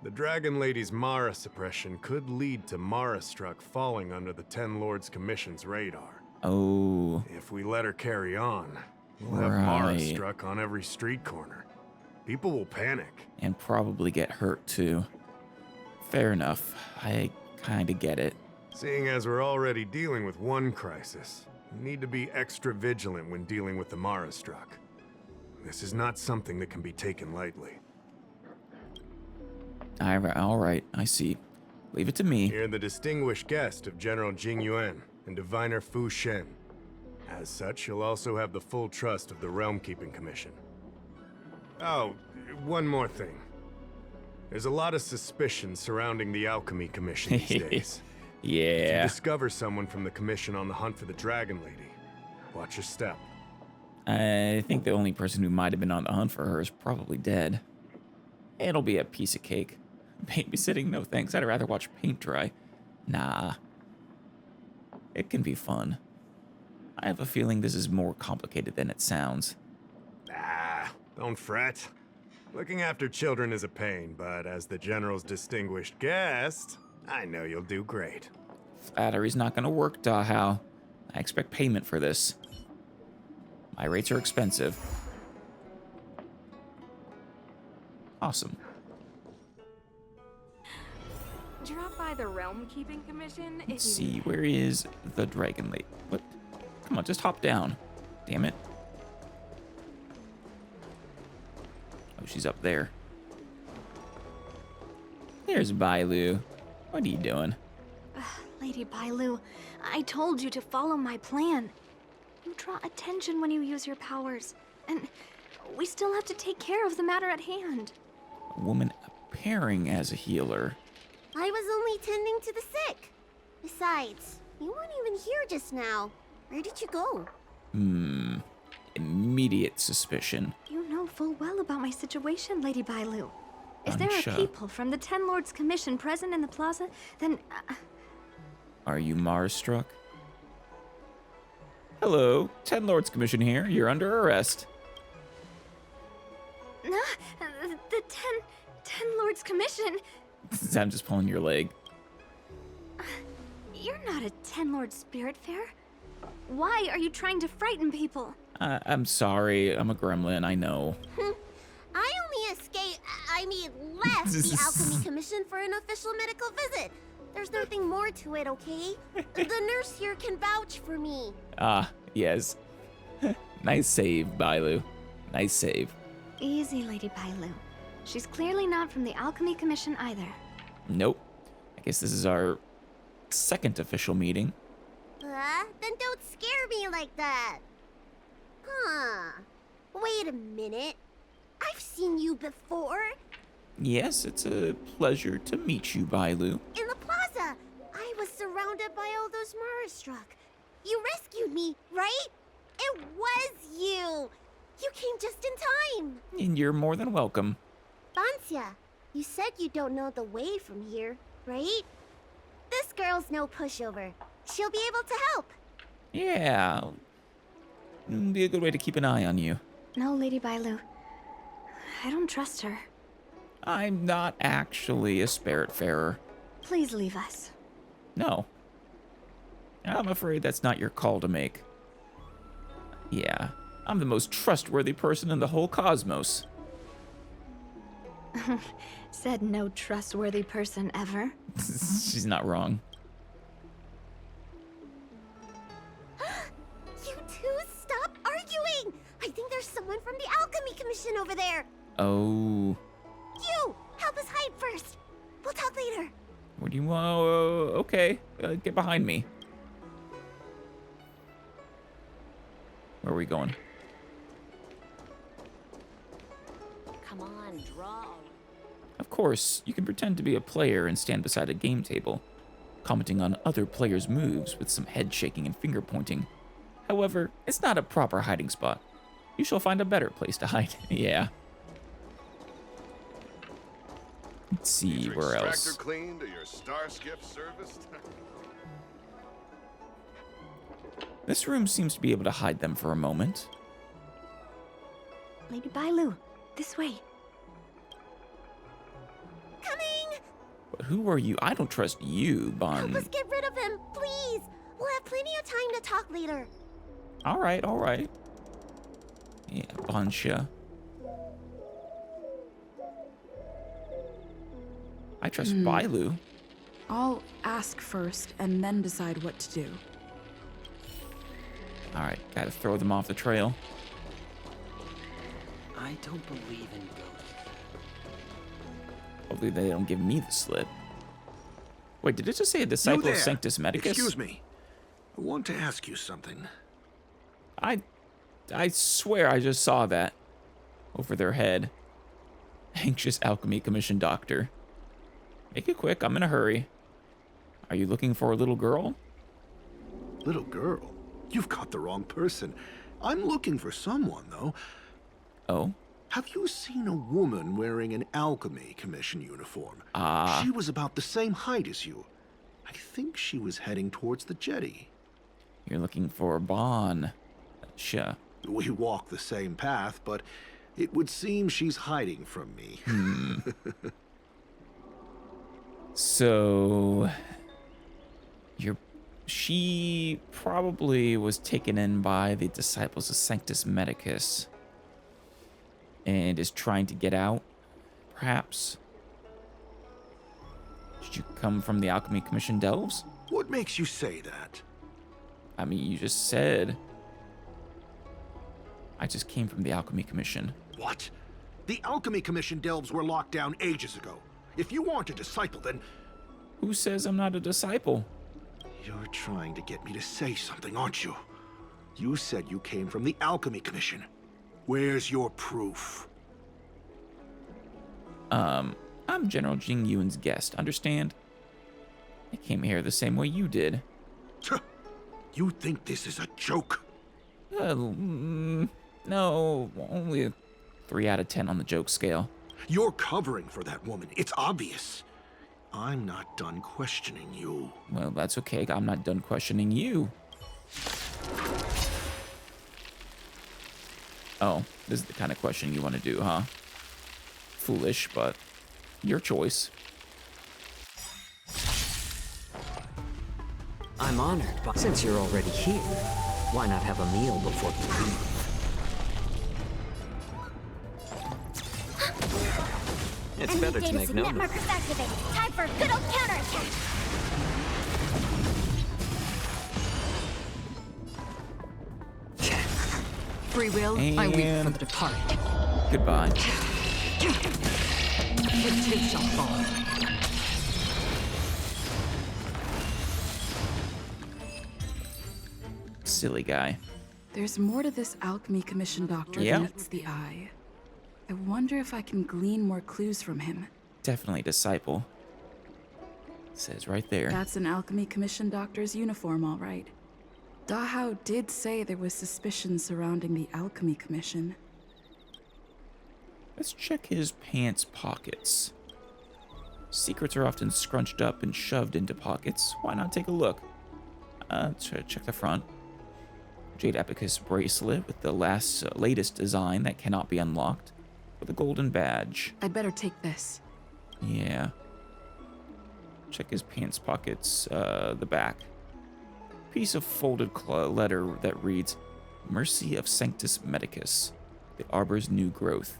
the Dragon Lady's Mara suppression could lead to Mara-struck falling under the Ten Lords Commission's radar. Oh. If we let her carry on, we'll have Right. Mara-struck on every street corner. People will panic. And probably get hurt, too. Fair enough. I kinda get it. Seeing as we're already dealing with one crisis, we need to be extra vigilant when dealing with the Mara-struck. This is not something that can be taken lightly. Alright, I see. Leave it to me. You're the distinguished guest of General Jing Yuan and Diviner Fu Xuan. As such, you'll also have the full trust of the Realm Keeping Commission. Oh, one more thing. There's a lot of suspicion surrounding the Alchemy Commission these days. If you Yeah. discover someone from the Commission on the hunt for the Dragon Lady, watch your step. I think the only person who might have been on the hunt for her is probably dead. It'll be a piece of cake. Babysitting? No thanks. I'd rather watch paint dry. Nah. It can be fun. I have a feeling this is more complicated than it sounds. Ah, don't fret. Looking after children is a pain, but as the General's distinguished guest, I know you'll do great. Flattery's not gonna work, Dahao. I expect payment for this. My rates are expensive. Awesome. Drop by the Realm Keeping Commission Let's see, where is the Dragon Lady? What? Come on, just hop down. Damn it. Oh, she's up there. There's Bailu. What are you doing? Lady Bailu, I told you to follow my plan. You draw attention when you use your powers, and we still have to take care of the matter at hand. A woman appearing as a healer. I was only tending to the sick. Besides, you weren't even here just now. Where did you go? Immediate suspicion. You know full well about my situation, Lady Bailu. If there Lingsha. are people from the Ten Lords Commission present in the plaza, then... Are you Mars-struck? Hello, Ten Lords Commission here. You're under arrest. The Ten Lords Commission? I'm just pulling your leg. You're not a Ten Lord Spiritfarer. Why are you trying to frighten people? I'm sorry. I'm a gremlin, I know. I only left the Alchemy Commission for an official medical visit. There's nothing more to it, okay? The nurse here can vouch for me. Ah, yes. Nice save, Bailu. Nice save. Easy, Lady Bailu. She's clearly not from the Alchemy Commission either. Nope. I guess this is our second official meeting. Then don't scare me like that. Huh. Wait a minute. I've seen you before. Yes, it's a pleasure to meet you, Bailu. In the plaza. I was surrounded by all those Mara-struck. You rescued me, right? It was you. You came just in time. And you're more than welcome. Bancia, you said you don't know the way from here, right? This girl's no pushover. She'll be able to help. Yeah. Be a good way to keep an eye on you. No, Lady Bailu. I don't trust her. I'm not actually a Spiritfarer. Please leave us. No. I'm afraid that's not your call to make. Yeah, I'm the most trustworthy person in the whole cosmos. Said no trustworthy person ever. She's not wrong. You two, stop arguing! I think there's someone from the Alchemy Commission over there. Oh. You, help us hide first. We'll talk later. What do you want? Okay, get behind me. Where are we going? Come on, draw. Of course, you can pretend to be a player and stand beside a game table, commenting on other players' moves with some head shaking and finger pointing. However, it's not a proper hiding spot. You shall find a better place to hide. Yeah. Let's see, where else? Extractor cleaned or your star skiff serviced? This room seems to be able to hide them for a moment. Lady Bailu, this way. Coming! But who are you? I don't trust you, Bon. Help us get rid of him, please. We'll have plenty of time to talk later. All right, all right. Yeah, Bansha. I trust Bailu. I'll ask first and then decide what to do. All right, gotta throw them off the trail. I don't believe in ghosts. Hopefully they don't give me the slip. Wait, did it just say a disciple of Sanctus Medicus? Excuse me. I want to ask you something. I swear I just saw that over their head. Anxious Alchemy Commission Doctor. Make it quick, I'm in a hurry. Are you looking for a little girl? Little girl? You've got the wrong person. I'm looking for someone, though. Oh? Have you seen a woman wearing an Alchemy Commission uniform? Ah. She was about the same height as you. I think she was heading towards the jetty. You're looking for Bon. Sure. We walk the same path, but it would seem she's hiding from me. So... She probably was taken in by the disciples of Sanctus Medicus and is trying to get out, perhaps? Did you come from the Alchemy Commission Delves? What makes you say that? I mean, you just said. I just came from the Alchemy Commission. What? The Alchemy Commission Delves were locked down ages ago. If you aren't a disciple, then... Who says I'm not a disciple? You're trying to get me to say something, aren't you? You said you came from the Alchemy Commission. Where's your proof? I'm General Jing Yuan's guest, understand? I came here the same way you did. You think this is a joke? No, only a 3 out of 10 on the joke scale. You're covering for that woman. It's obvious. I'm not done questioning you. Well, that's okay. I'm not done questioning you. Oh, this is the kind of question you want to do, huh? Foolish, but your choice. I'm honored, but since you're already here, why not have a meal before you leave? It's better to make no noise. Markers activated. Time for a good old counterattack. Free will, I weep for the departed. Goodbye. It too shall fall. Silly guy. There's more to this alchemy commission doctor than meets the eye. I wonder if I can glean more clues from him. Definitely disciple. Says right there. That's an alchemy commission doctor's uniform, all right. Dahao did say there was suspicion surrounding the alchemy commission. Let's check his pants pockets. Secrets are often scrunched up and shoved into pockets. Why not take a look? Check the front. Jade Epicus bracelet with the latest design that cannot be unlocked, with a golden badge. I'd better take this. Yeah. Check his pants pockets, the back. Piece of folded letter that reads, Mercy of Sanctus Medicus, the Arbor's new growth.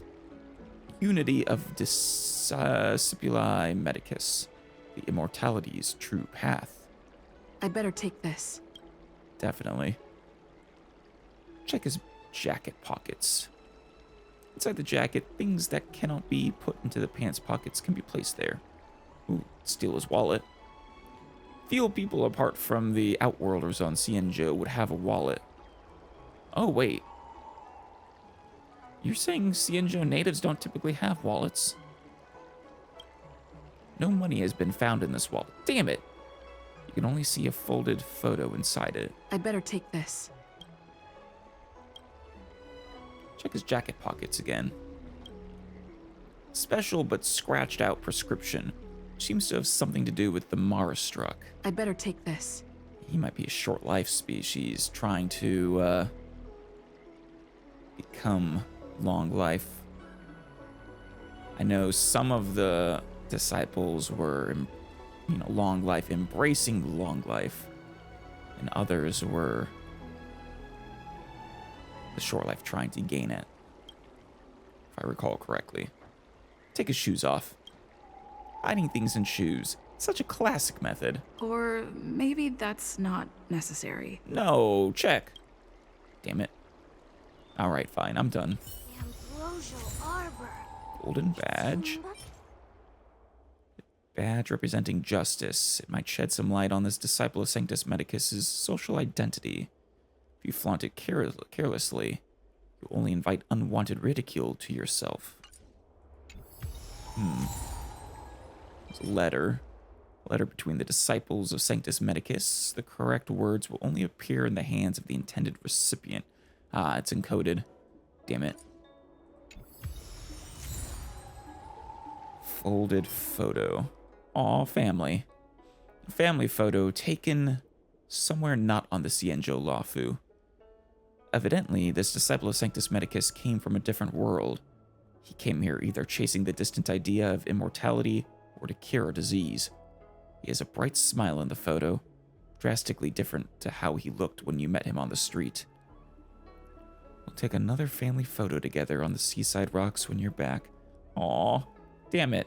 Unity of Discipuli Medicus, the Immortality's true path. I'd better take this. Definitely. Check his jacket pockets. Inside the jacket, things that cannot be put into the pants pockets can be placed there. Ooh, steal his wallet. Few people apart from the Outworlders on Xianzhou would have a wallet. Oh, wait. You're saying Xianzhou natives don't typically have wallets? No money has been found in this wallet. Damn it! You can only see a folded photo inside it. I'd better take this. Check his jacket pockets again. Special but scratched out prescription. Seems to have something to do with the Mara struck. I'd better take this. He might be a short life species trying to become long life. I know some of the disciples were, long life, embracing long life, and others were the short life trying to gain it, if I recall correctly. Take his shoes off. Hiding things in shoes. Such a classic method. Or maybe that's not necessary. No, check. Damn it. Alright, fine, I'm done. Ambrosial Arbor. Golden badge. Badge representing justice. It might shed some light on this disciple of Sanctus Medicus' social identity. If you flaunt it carelessly, you only invite unwanted ridicule to yourself. There's a letter. A letter between the disciples of Sanctus Medicus. The correct words will only appear in the hands of the intended recipient. Ah, it's encoded. Damn it. Folded photo. Aw, family. A family photo taken somewhere not on the Xianzhou Luofu. Evidently, this disciple of Sanctus Medicus came from a different world. He came here either chasing the distant idea of immortality or to cure a disease. He has a bright smile in the photo, drastically different to how he looked when you met him on the street. We'll take another family photo together on the seaside rocks when you're back. Aw, damn it.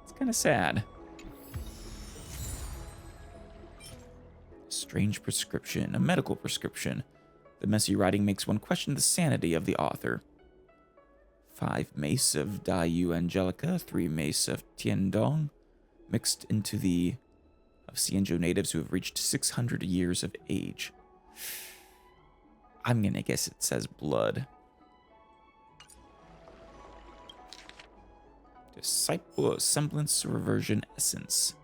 It's kind of sad. Strange prescription, a medical prescription. The messy writing makes one question the sanity of the author. 5 mace of Dayu Angelica, 3 mace of Tiandong, mixed into the of Xianzhou natives who have reached 600 years of age. I'm gonna guess it says blood. Disciple semblance reversion essence.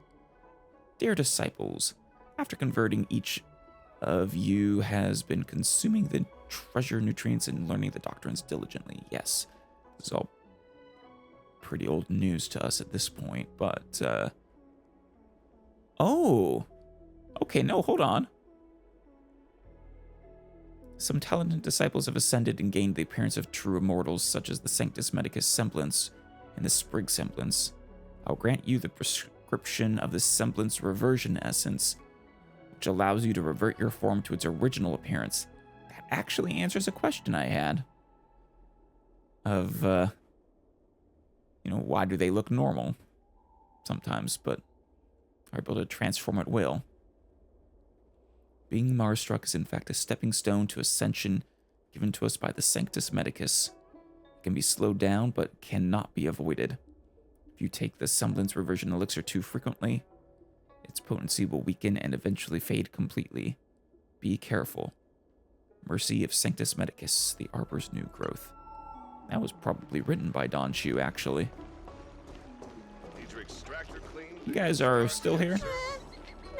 Dear disciples, after converting, each of you has been consuming the treasure nutrients and learning the doctrines diligently. Yes, this is all pretty old news to us at this point, but, oh! Okay, no, hold on. Some talented disciples have ascended and gained the appearance of true immortals, such as the Sanctus Medicus semblance and the Sprig semblance. I'll grant you the prescription of the semblance reversion essence, which allows you to revert your form to its original appearance. That actually answers a question I had. Of, why do they look normal? Sometimes, but are able to transform at will. Being Mars-struck is in fact a stepping stone to ascension given to us by the Sanctus Medicus. It can be slowed down, but cannot be avoided. If you take the semblance reversion elixir too frequently, its potency will weaken and eventually fade completely. Be careful. Mercy of Sanctus Medicus, the Arbor's new growth. That was probably written by Don Chu, actually. You guys are still here?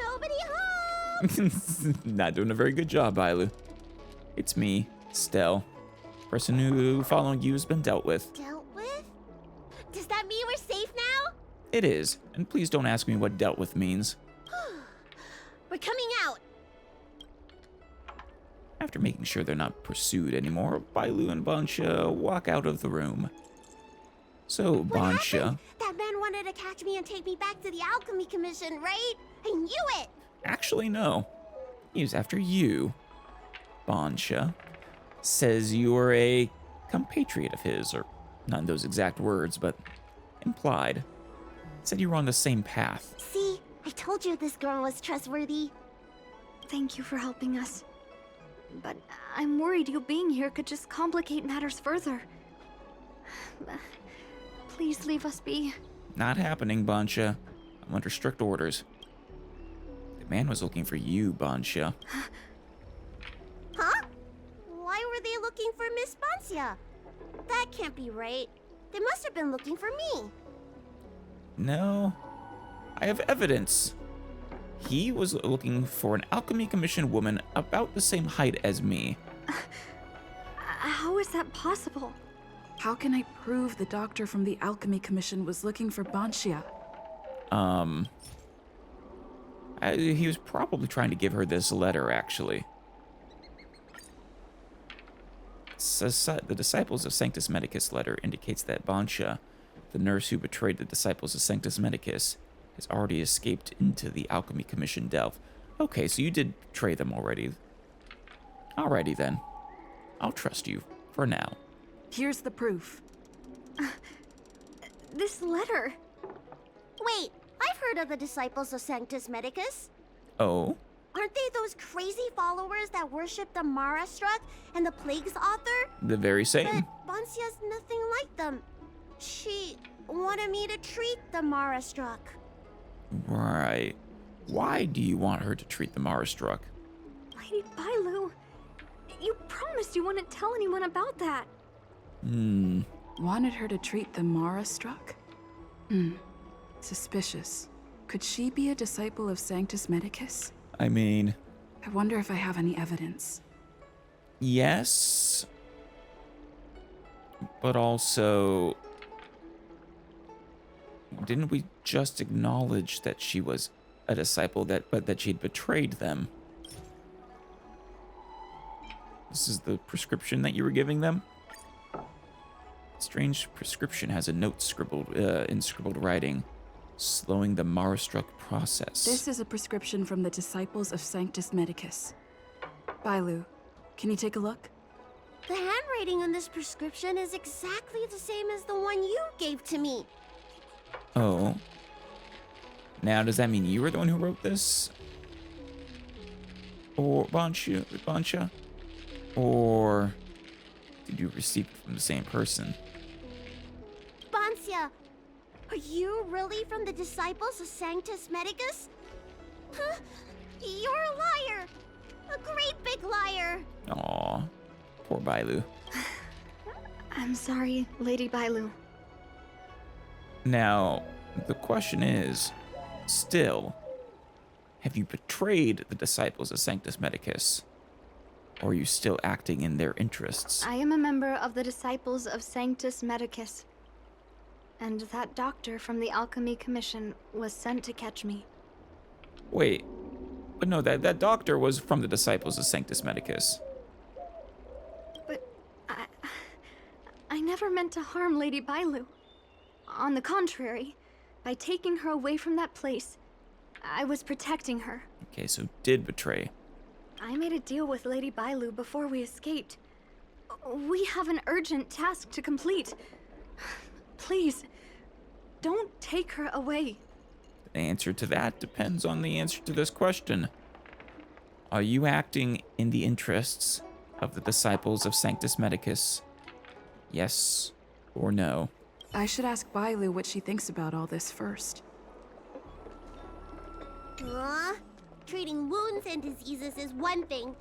Nobody home! Not doing a very good job, Bailu. It's me, Stell. Person who following you has been dealt with. Dealt with? Does that mean we're safe now? It is, and please don't ask me what dealt with means. We're coming out. After making sure they're not pursued anymore, Bailu and Bansha walk out of the room. So, Bansha... That man wanted to catch me and take me back to the Alchemy Commission, right? I knew it! Actually, no. He was after you. Bansha says you are a compatriot of his, or not in those exact words, but implied. Said you were on the same path. See, I told you this girl was trustworthy. Thank you for helping us. But I'm worried you being here could just complicate matters further. Please leave us be. Not happening, Bansha. I'm under strict orders. The man was looking for you, Bansha. Huh? Why were they looking for Miss Bansha? That can't be right. They must have been looking for me. No. I have evidence. He was looking for an Alchemy Commission woman about the same height as me. How is that possible? How can I prove the doctor from the Alchemy Commission was looking for Bansha? He was probably trying to give her this letter, actually. The Disciples of Sanctus Medicus letter indicates that Bansha, the nurse who betrayed the Disciples of Sanctus Medicus, has already escaped into the Alchemy Commission delve. Okay, so you did betray them already. Alrighty then. I'll trust you, for now. Here's the proof. This letter. Wait, I've heard of the Disciples of Sanctus Medicus. Oh? Aren't they those crazy followers that worship the Mara-struck and the Plague's author? The very same. But Bansha's nothing like them. She wanted me to treat the Mara-struck. Right. Why do you want her to treat the Mara-struck? Lady Bailu, you promised you wouldn't tell anyone about that. Wanted her to treat the Mara-struck? Suspicious. Could she be a disciple of Sanctus Medicus? I mean... I wonder if I have any evidence. Yes. But also... Didn't we just acknowledge that she was a disciple, but that she'd betrayed them? This is the prescription that you were giving them? Strange prescription has a note scribbled in scribbled writing, slowing the Mara-struck process. This is a prescription from the Disciples of Sanctus Medicus. Bailu, can you take a look? The handwriting on this prescription is exactly the same as the one you gave to me. Oh. Now, does that mean you were the one who wrote this? Or Bansha? Or did you receive it from the same person? Bansha, are you really from the Disciples of Sanctus Medicus? Huh? You're a liar! A great big liar! Aw, poor Bailu. I'm sorry, Lady Bailu. Now, the question is, still, Have you betrayed the disciples of Sanctus Medicus? Or are you still acting in their interests? I am a member of the Disciples of Sanctus Medicus. And that doctor from the Alchemy Commission was sent to catch me. Wait. But no, that doctor was from the Disciples of Sanctus Medicus. But I never meant to harm Lady Bailu. On the contrary, by taking her away from that place, I was protecting her. Okay, so did betray. I made a deal with Lady Bailu before we escaped. We have an urgent task to complete. Please, don't take her away. The answer to that depends on the answer to this question. Are you acting in the interests of the disciples of Sanctus Medicus? Yes or no? I should ask Bailu what she thinks about all this first. Treating wounds and diseases is one thing.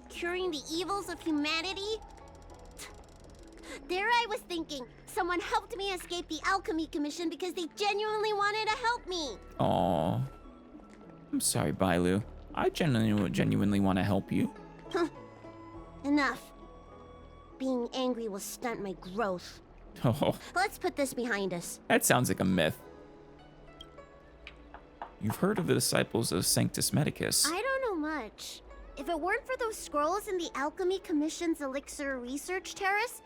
Curing the evils of humanity? There I was thinking, someone helped me escape the Alchemy Commission because they genuinely wanted to help me. Aww. I'm sorry, Bailu. I genuinely want to help you. Enough. Being angry will stunt my growth. Oh, Let's put this behind us. that sounds like a myth. You've heard of the disciples of Sanctus Medicus. I don't know much. If it weren't for those scrolls in the Alchemy Commission's Elixir Research Terrace,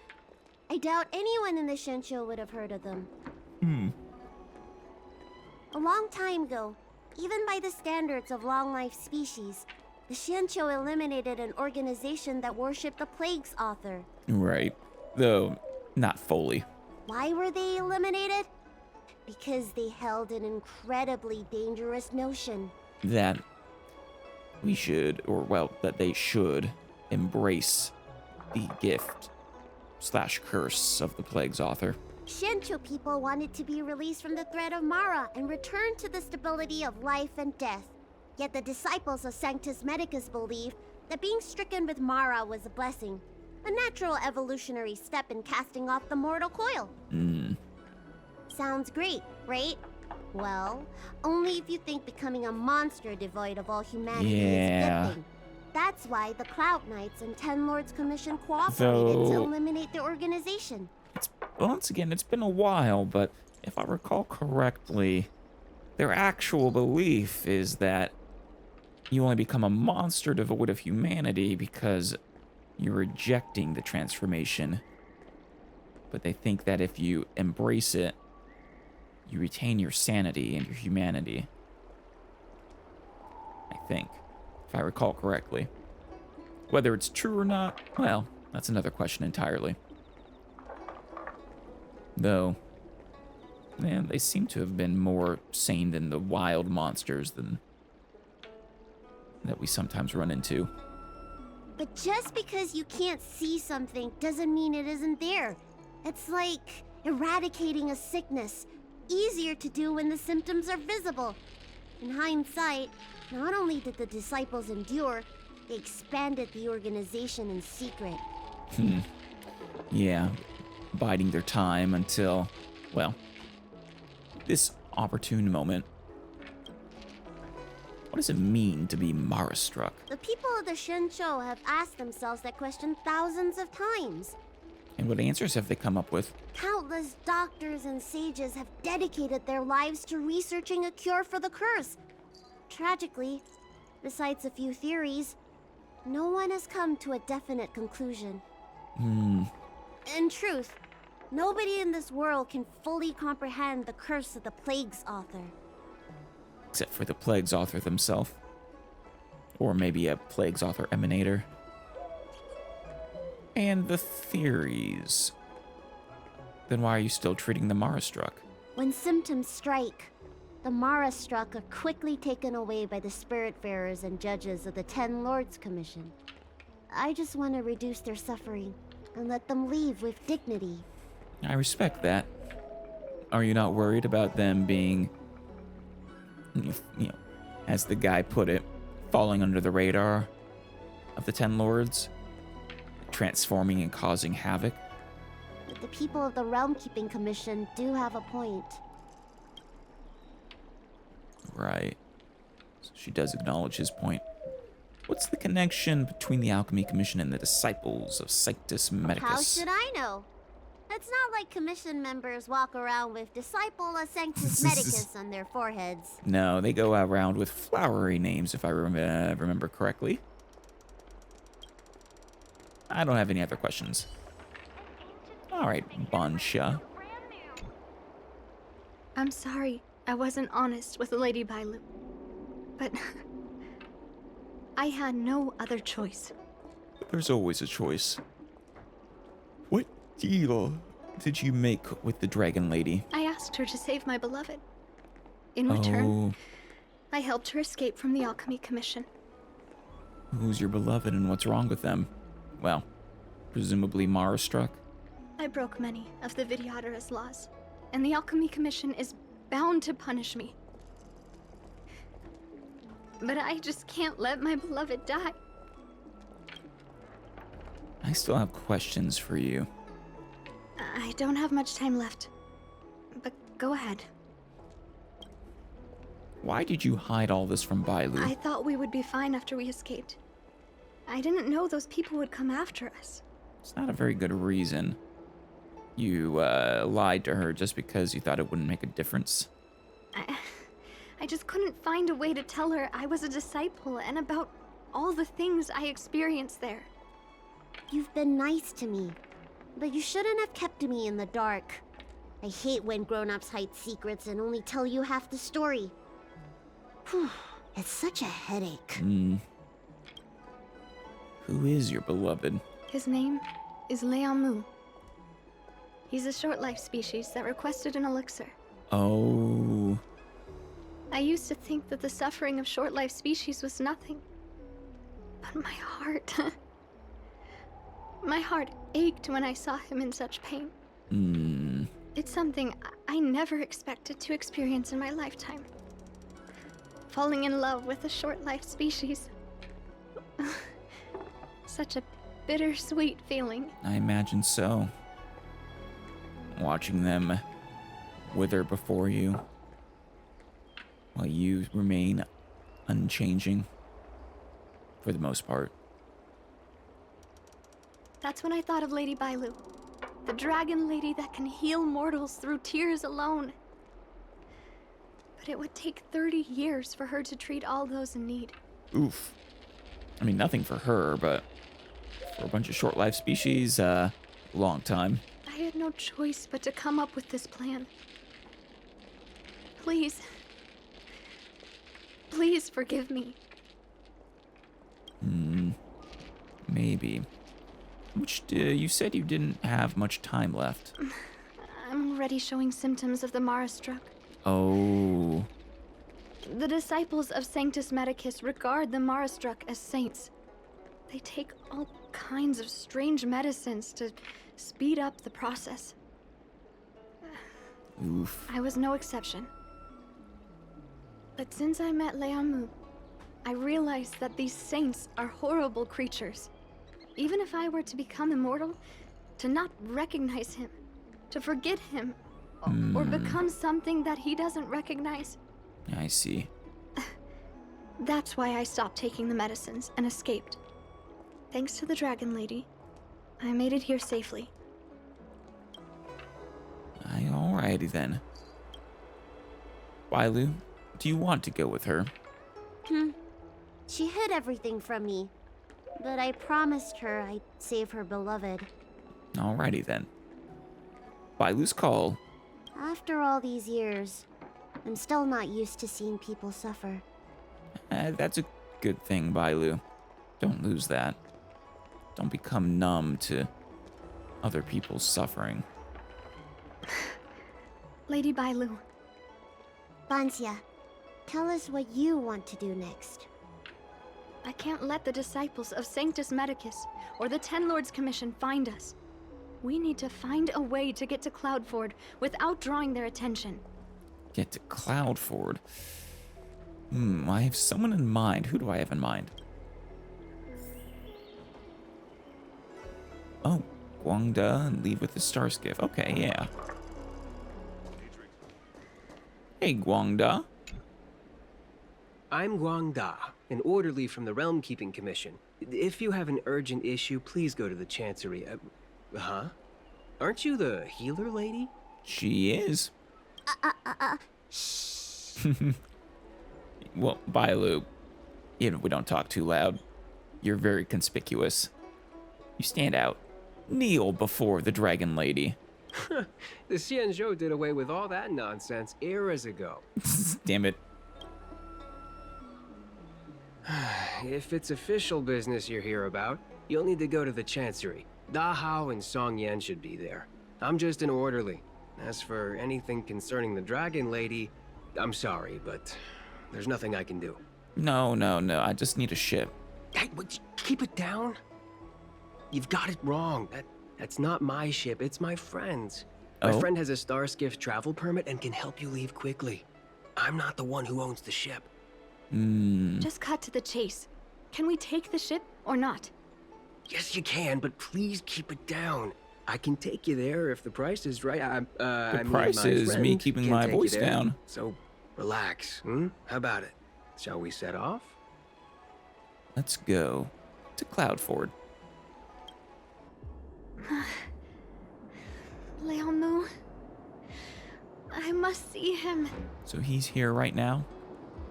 I doubt anyone in the Shensho would have heard of them. A long time ago, even by the standards of long-life species, the Shensho eliminated an organization that worshipped the Plague's author. Right. Though, not fully. Why were they eliminated? Because they held an incredibly dangerous notion. That we should, or well, that they should embrace the gift/curse of the Plague's author. Shensho people wanted to be released from the threat of Mara and return to the stability of life and death. Yet the disciples of Sanctus Medicus believed that being stricken with Mara was a blessing, a natural evolutionary step in casting off the mortal coil. Sounds great, right? Well, only if you think becoming a monster devoid of all humanity is a good thing. That's why the Cloud Knights and Ten Lords Commission cooperated to eliminate the organization. Once again, it's been a while, but if I recall correctly, their actual belief is that you only become a monster devoid of humanity because you're rejecting the transformation. But they think that if you embrace it, you retain your sanity and your humanity. I think, if I recall correctly. Whether it's true or not, well, that's another question entirely. Though, man, they seem to have been more sane than the wild monsters that we sometimes run into. But just because you can't see something doesn't mean it isn't there. It's like eradicating a sickness. Easier to do when the symptoms are visible. In hindsight, not only did the disciples endure, they expanded the organization in secret. Yeah, biding their time until, well, this opportune moment. What does it mean to be Mara-struck? The people of the Shensho have asked themselves that question thousands of times. And what answers have they come up with? Countless doctors and sages have dedicated their lives to researching a cure for the curse. Tragically, besides a few theories, no one has come to a definite conclusion. In truth, nobody in this world can fully comprehend the curse of the Plague's author. Except for the Plague's author themselves. Or maybe a Plague's author emanator. And the theories. Then why are you still treating the Mara-struck? When symptoms strike, the Mara-struck are quickly taken away by the Spiritfarers and judges of the Ten Lords Commission. I just want to reduce their suffering and let them leave with dignity. I respect that. Are you not worried about them being, you know, as the guy put it, falling under the radar of the Ten Lords? Transforming and causing havoc? But the people of the Realm Keeping Commission do have a point. Right. So she does acknowledge his point. What's the connection between the Alchemy Commission and the disciples of Sanctus Medicus? How should I know? It's not like commission members walk around with Disciple of Sanctus Medicus on their foreheads. No, they go around with flowery names, if I remember correctly. I don't have any other questions. All right, Bansha. I'm sorry I wasn't honest with Lady Bailu, but I had no other choice. There's always a choice. What deal did you make with the Dragon Lady? I asked her to save my beloved. In return, I helped her escape from the Alchemy Commission. Who's your beloved and what's wrong with them? Well, presumably Mara struck. I broke many of the Vidyadhara's laws, and the Alchemy Commission is bound to punish me. But I just can't let my beloved die. I still have questions for you. I don't have much time left, but go ahead. Why did you hide all this from Bailu? I thought we would be fine after we escaped. I didn't know those people would come after us. It's not a very good reason. You lied to her just because you thought it wouldn't make a difference. I just couldn't find a way to tell her I was a disciple and about all the things I experienced there. You've been nice to me, but you shouldn't have kept me in the dark. I hate when grown-ups hide secrets and only tell you half the story. Whew, it's such a headache. Who is your beloved? His name is Liamu. He's a short-life species that requested an elixir. Oh. I used to think that the suffering of short-life species was nothing. But my heart... my heart ached when I saw him in such pain. It's something I never expected to experience in my lifetime. Falling in love with a short-life species. Such a bittersweet feeling. I imagine so. Watching them wither before you, while you remain unchanging, for the most part. That's when I thought of Lady Bailu, the dragon lady that can heal mortals through tears alone. But it would take 30 years for her to treat all those in need. Oof. I mean, nothing for her, but for a bunch of short-lived species, long time. I had no choice but to come up with this plan. Please. Please forgive me. Maybe. You said you didn't have much time left. I'm already showing symptoms of the Mara struck. Oh. The disciples of Sanctus Medicus regard the Mara struck as saints. They take all kinds of strange medicines to speed up the process. Oof. I was no exception. But since I met Liamu, I realized that these saints are horrible creatures. Even if I were to become immortal, to not recognize him, to forget him, or become something that he doesn't recognize. I see. That's why I stopped taking the medicines and escaped. Thanks to the Dragon Lady, I made it here safely. Alrighty then. Bailu, do you want to go with her? She hid everything from me, but I promised her I'd save her beloved. Alrighty then. Bailu's call. After all these years, I'm still not used to seeing people suffer. That's a good thing, Bailu. Don't lose that. Don't become numb to other people's suffering. Lady Bailu. Bansha, tell us what you want to do next. I can't let the disciples of Sanctus Medicus or the Ten Lords Commission find us. We need to find a way to get to Cloudford without drawing their attention. Get to Cloudford? I have someone in mind. Who do I have in mind? Oh, Guangda and leave with the star skiff. Okay, yeah. Hey, Guangda. I'm Guang Da, an orderly from the Realm Keeping Commission. If you have an urgent issue, please go to the Chancery. Huh? Aren't you the healer lady? She is. Shh. Well, Bailu, even if we don't talk too loud, you're very conspicuous. You stand out. Kneel before the Dragon Lady. The Xianzhou did away with all that nonsense eras ago. Damn it. If it's official business you're here about, you'll need to go to the Chancery. Da Hao and Song Yan should be there. I'm just an orderly. As for anything concerning the Dragon Lady, I'm sorry, but there's nothing I can do. No. I just need a ship. Hey, keep it down. You've got it wrong. That's not my ship, it's my friend's. My friend has a star skiff travel permit and can help you leave quickly. I'm not the one who owns the ship. Just cut to the chase. Can we take the ship or not? Yes, you can, but please keep it down. I can take you there if the price is right. The price is me keeping my voice down. So, relax. How about it? Shall we set off? Let's go to Cloudford. Lianmu. I must see him. So he's here right now?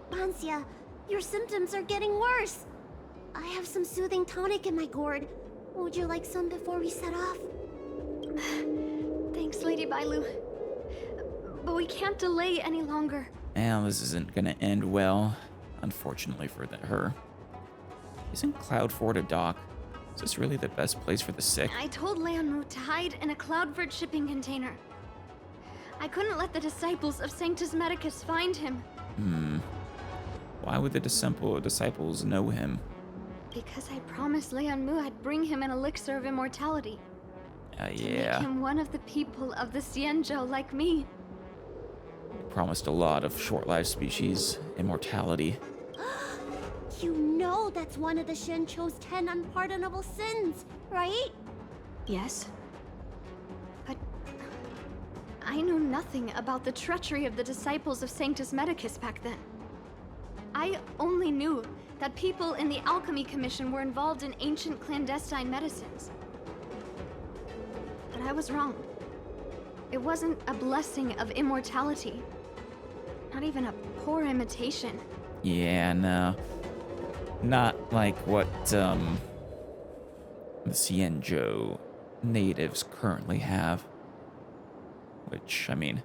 Banxia, your symptoms are getting worse. I have some soothing tonic in my gourd. Would you like some before we set off? Thanks, Lady Bailu. But we can't delay any longer. Well, this isn't gonna end well, unfortunately for her. Isn't Cloudford a dock? Is this really the best place for the sick? I told Lianmu to hide in a Cloudford shipping container. I couldn't let the disciples of Sanctus Medicus find him. Why would the disciples know him? Because I promised Lianmu I'd bring him an elixir of immortality. To make him one of the people of the Xianzhou like me. You promised a lot of short-lived species immortality. You know that's one of the Xianzhou's 10 unpardonable sins, right? Yes. But I knew nothing about the treachery of the disciples of Sanctus Medicus back then. I only knew that people in the Alchemy Commission were involved in ancient clandestine medicines. But I was wrong. It wasn't a blessing of immortality. Not even a poor imitation. Yeah, no. Not like what, the Xianzhou natives currently have. Which, I mean,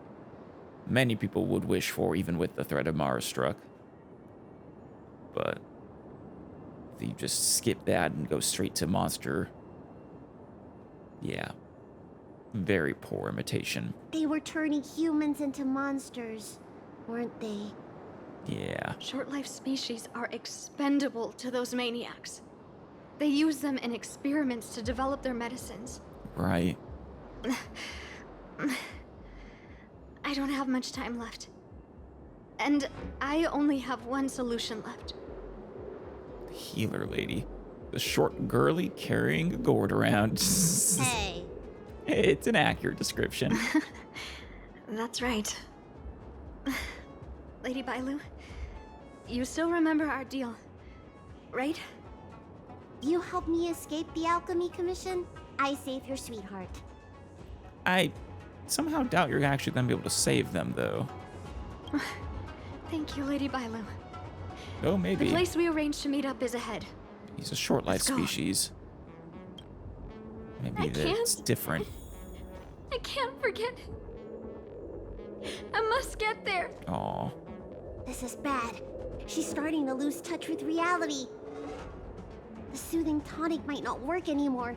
many people would wish for even with the threat of Mara struck. But if you just skip that and go straight to monster, yeah, very poor imitation. They were turning humans into monsters, weren't they? Yeah. Short-lived species are expendable to those maniacs. They use them in experiments to develop their medicines. Right. I don't have much time left. And I only have one solution left. Healer lady. The short girly carrying a gourd around. Hey. It's an accurate description. That's right. Lady Bailu, you still remember our deal, right? You helped me escape the Alchemy Commission, I save your sweetheart. I somehow doubt you're actually going to be able to save them, though. Thank you, Lady Bailu. Oh, maybe. The place we arranged to meet up is ahead. He's a short-lived species. Maybe that's different. I can't forget. I must get there. Aw. This is bad. She's starting to lose touch with reality. The soothing tonic might not work anymore.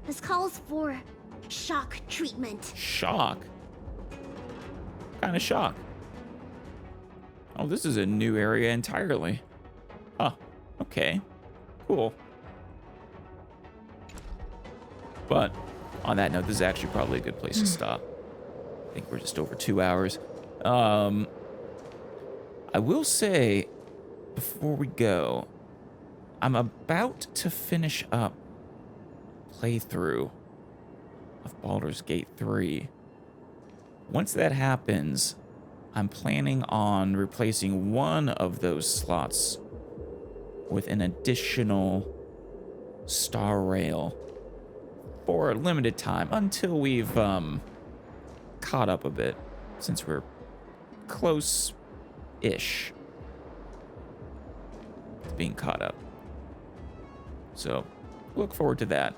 This calls for shock treatment. Shock? What kind of shock? Oh, this is a new area entirely. Huh. Okay. Cool. But on that note, this is actually probably a good place to stop. I think we're just over 2 hours. I will say, before we go, I'm about to finish up playthrough of Baldur's Gate 3. Once that happens, I'm planning on replacing one of those slots with an additional Star Rail for a limited time until we've caught up a bit, since we're close-ish to being caught up. So look forward to that.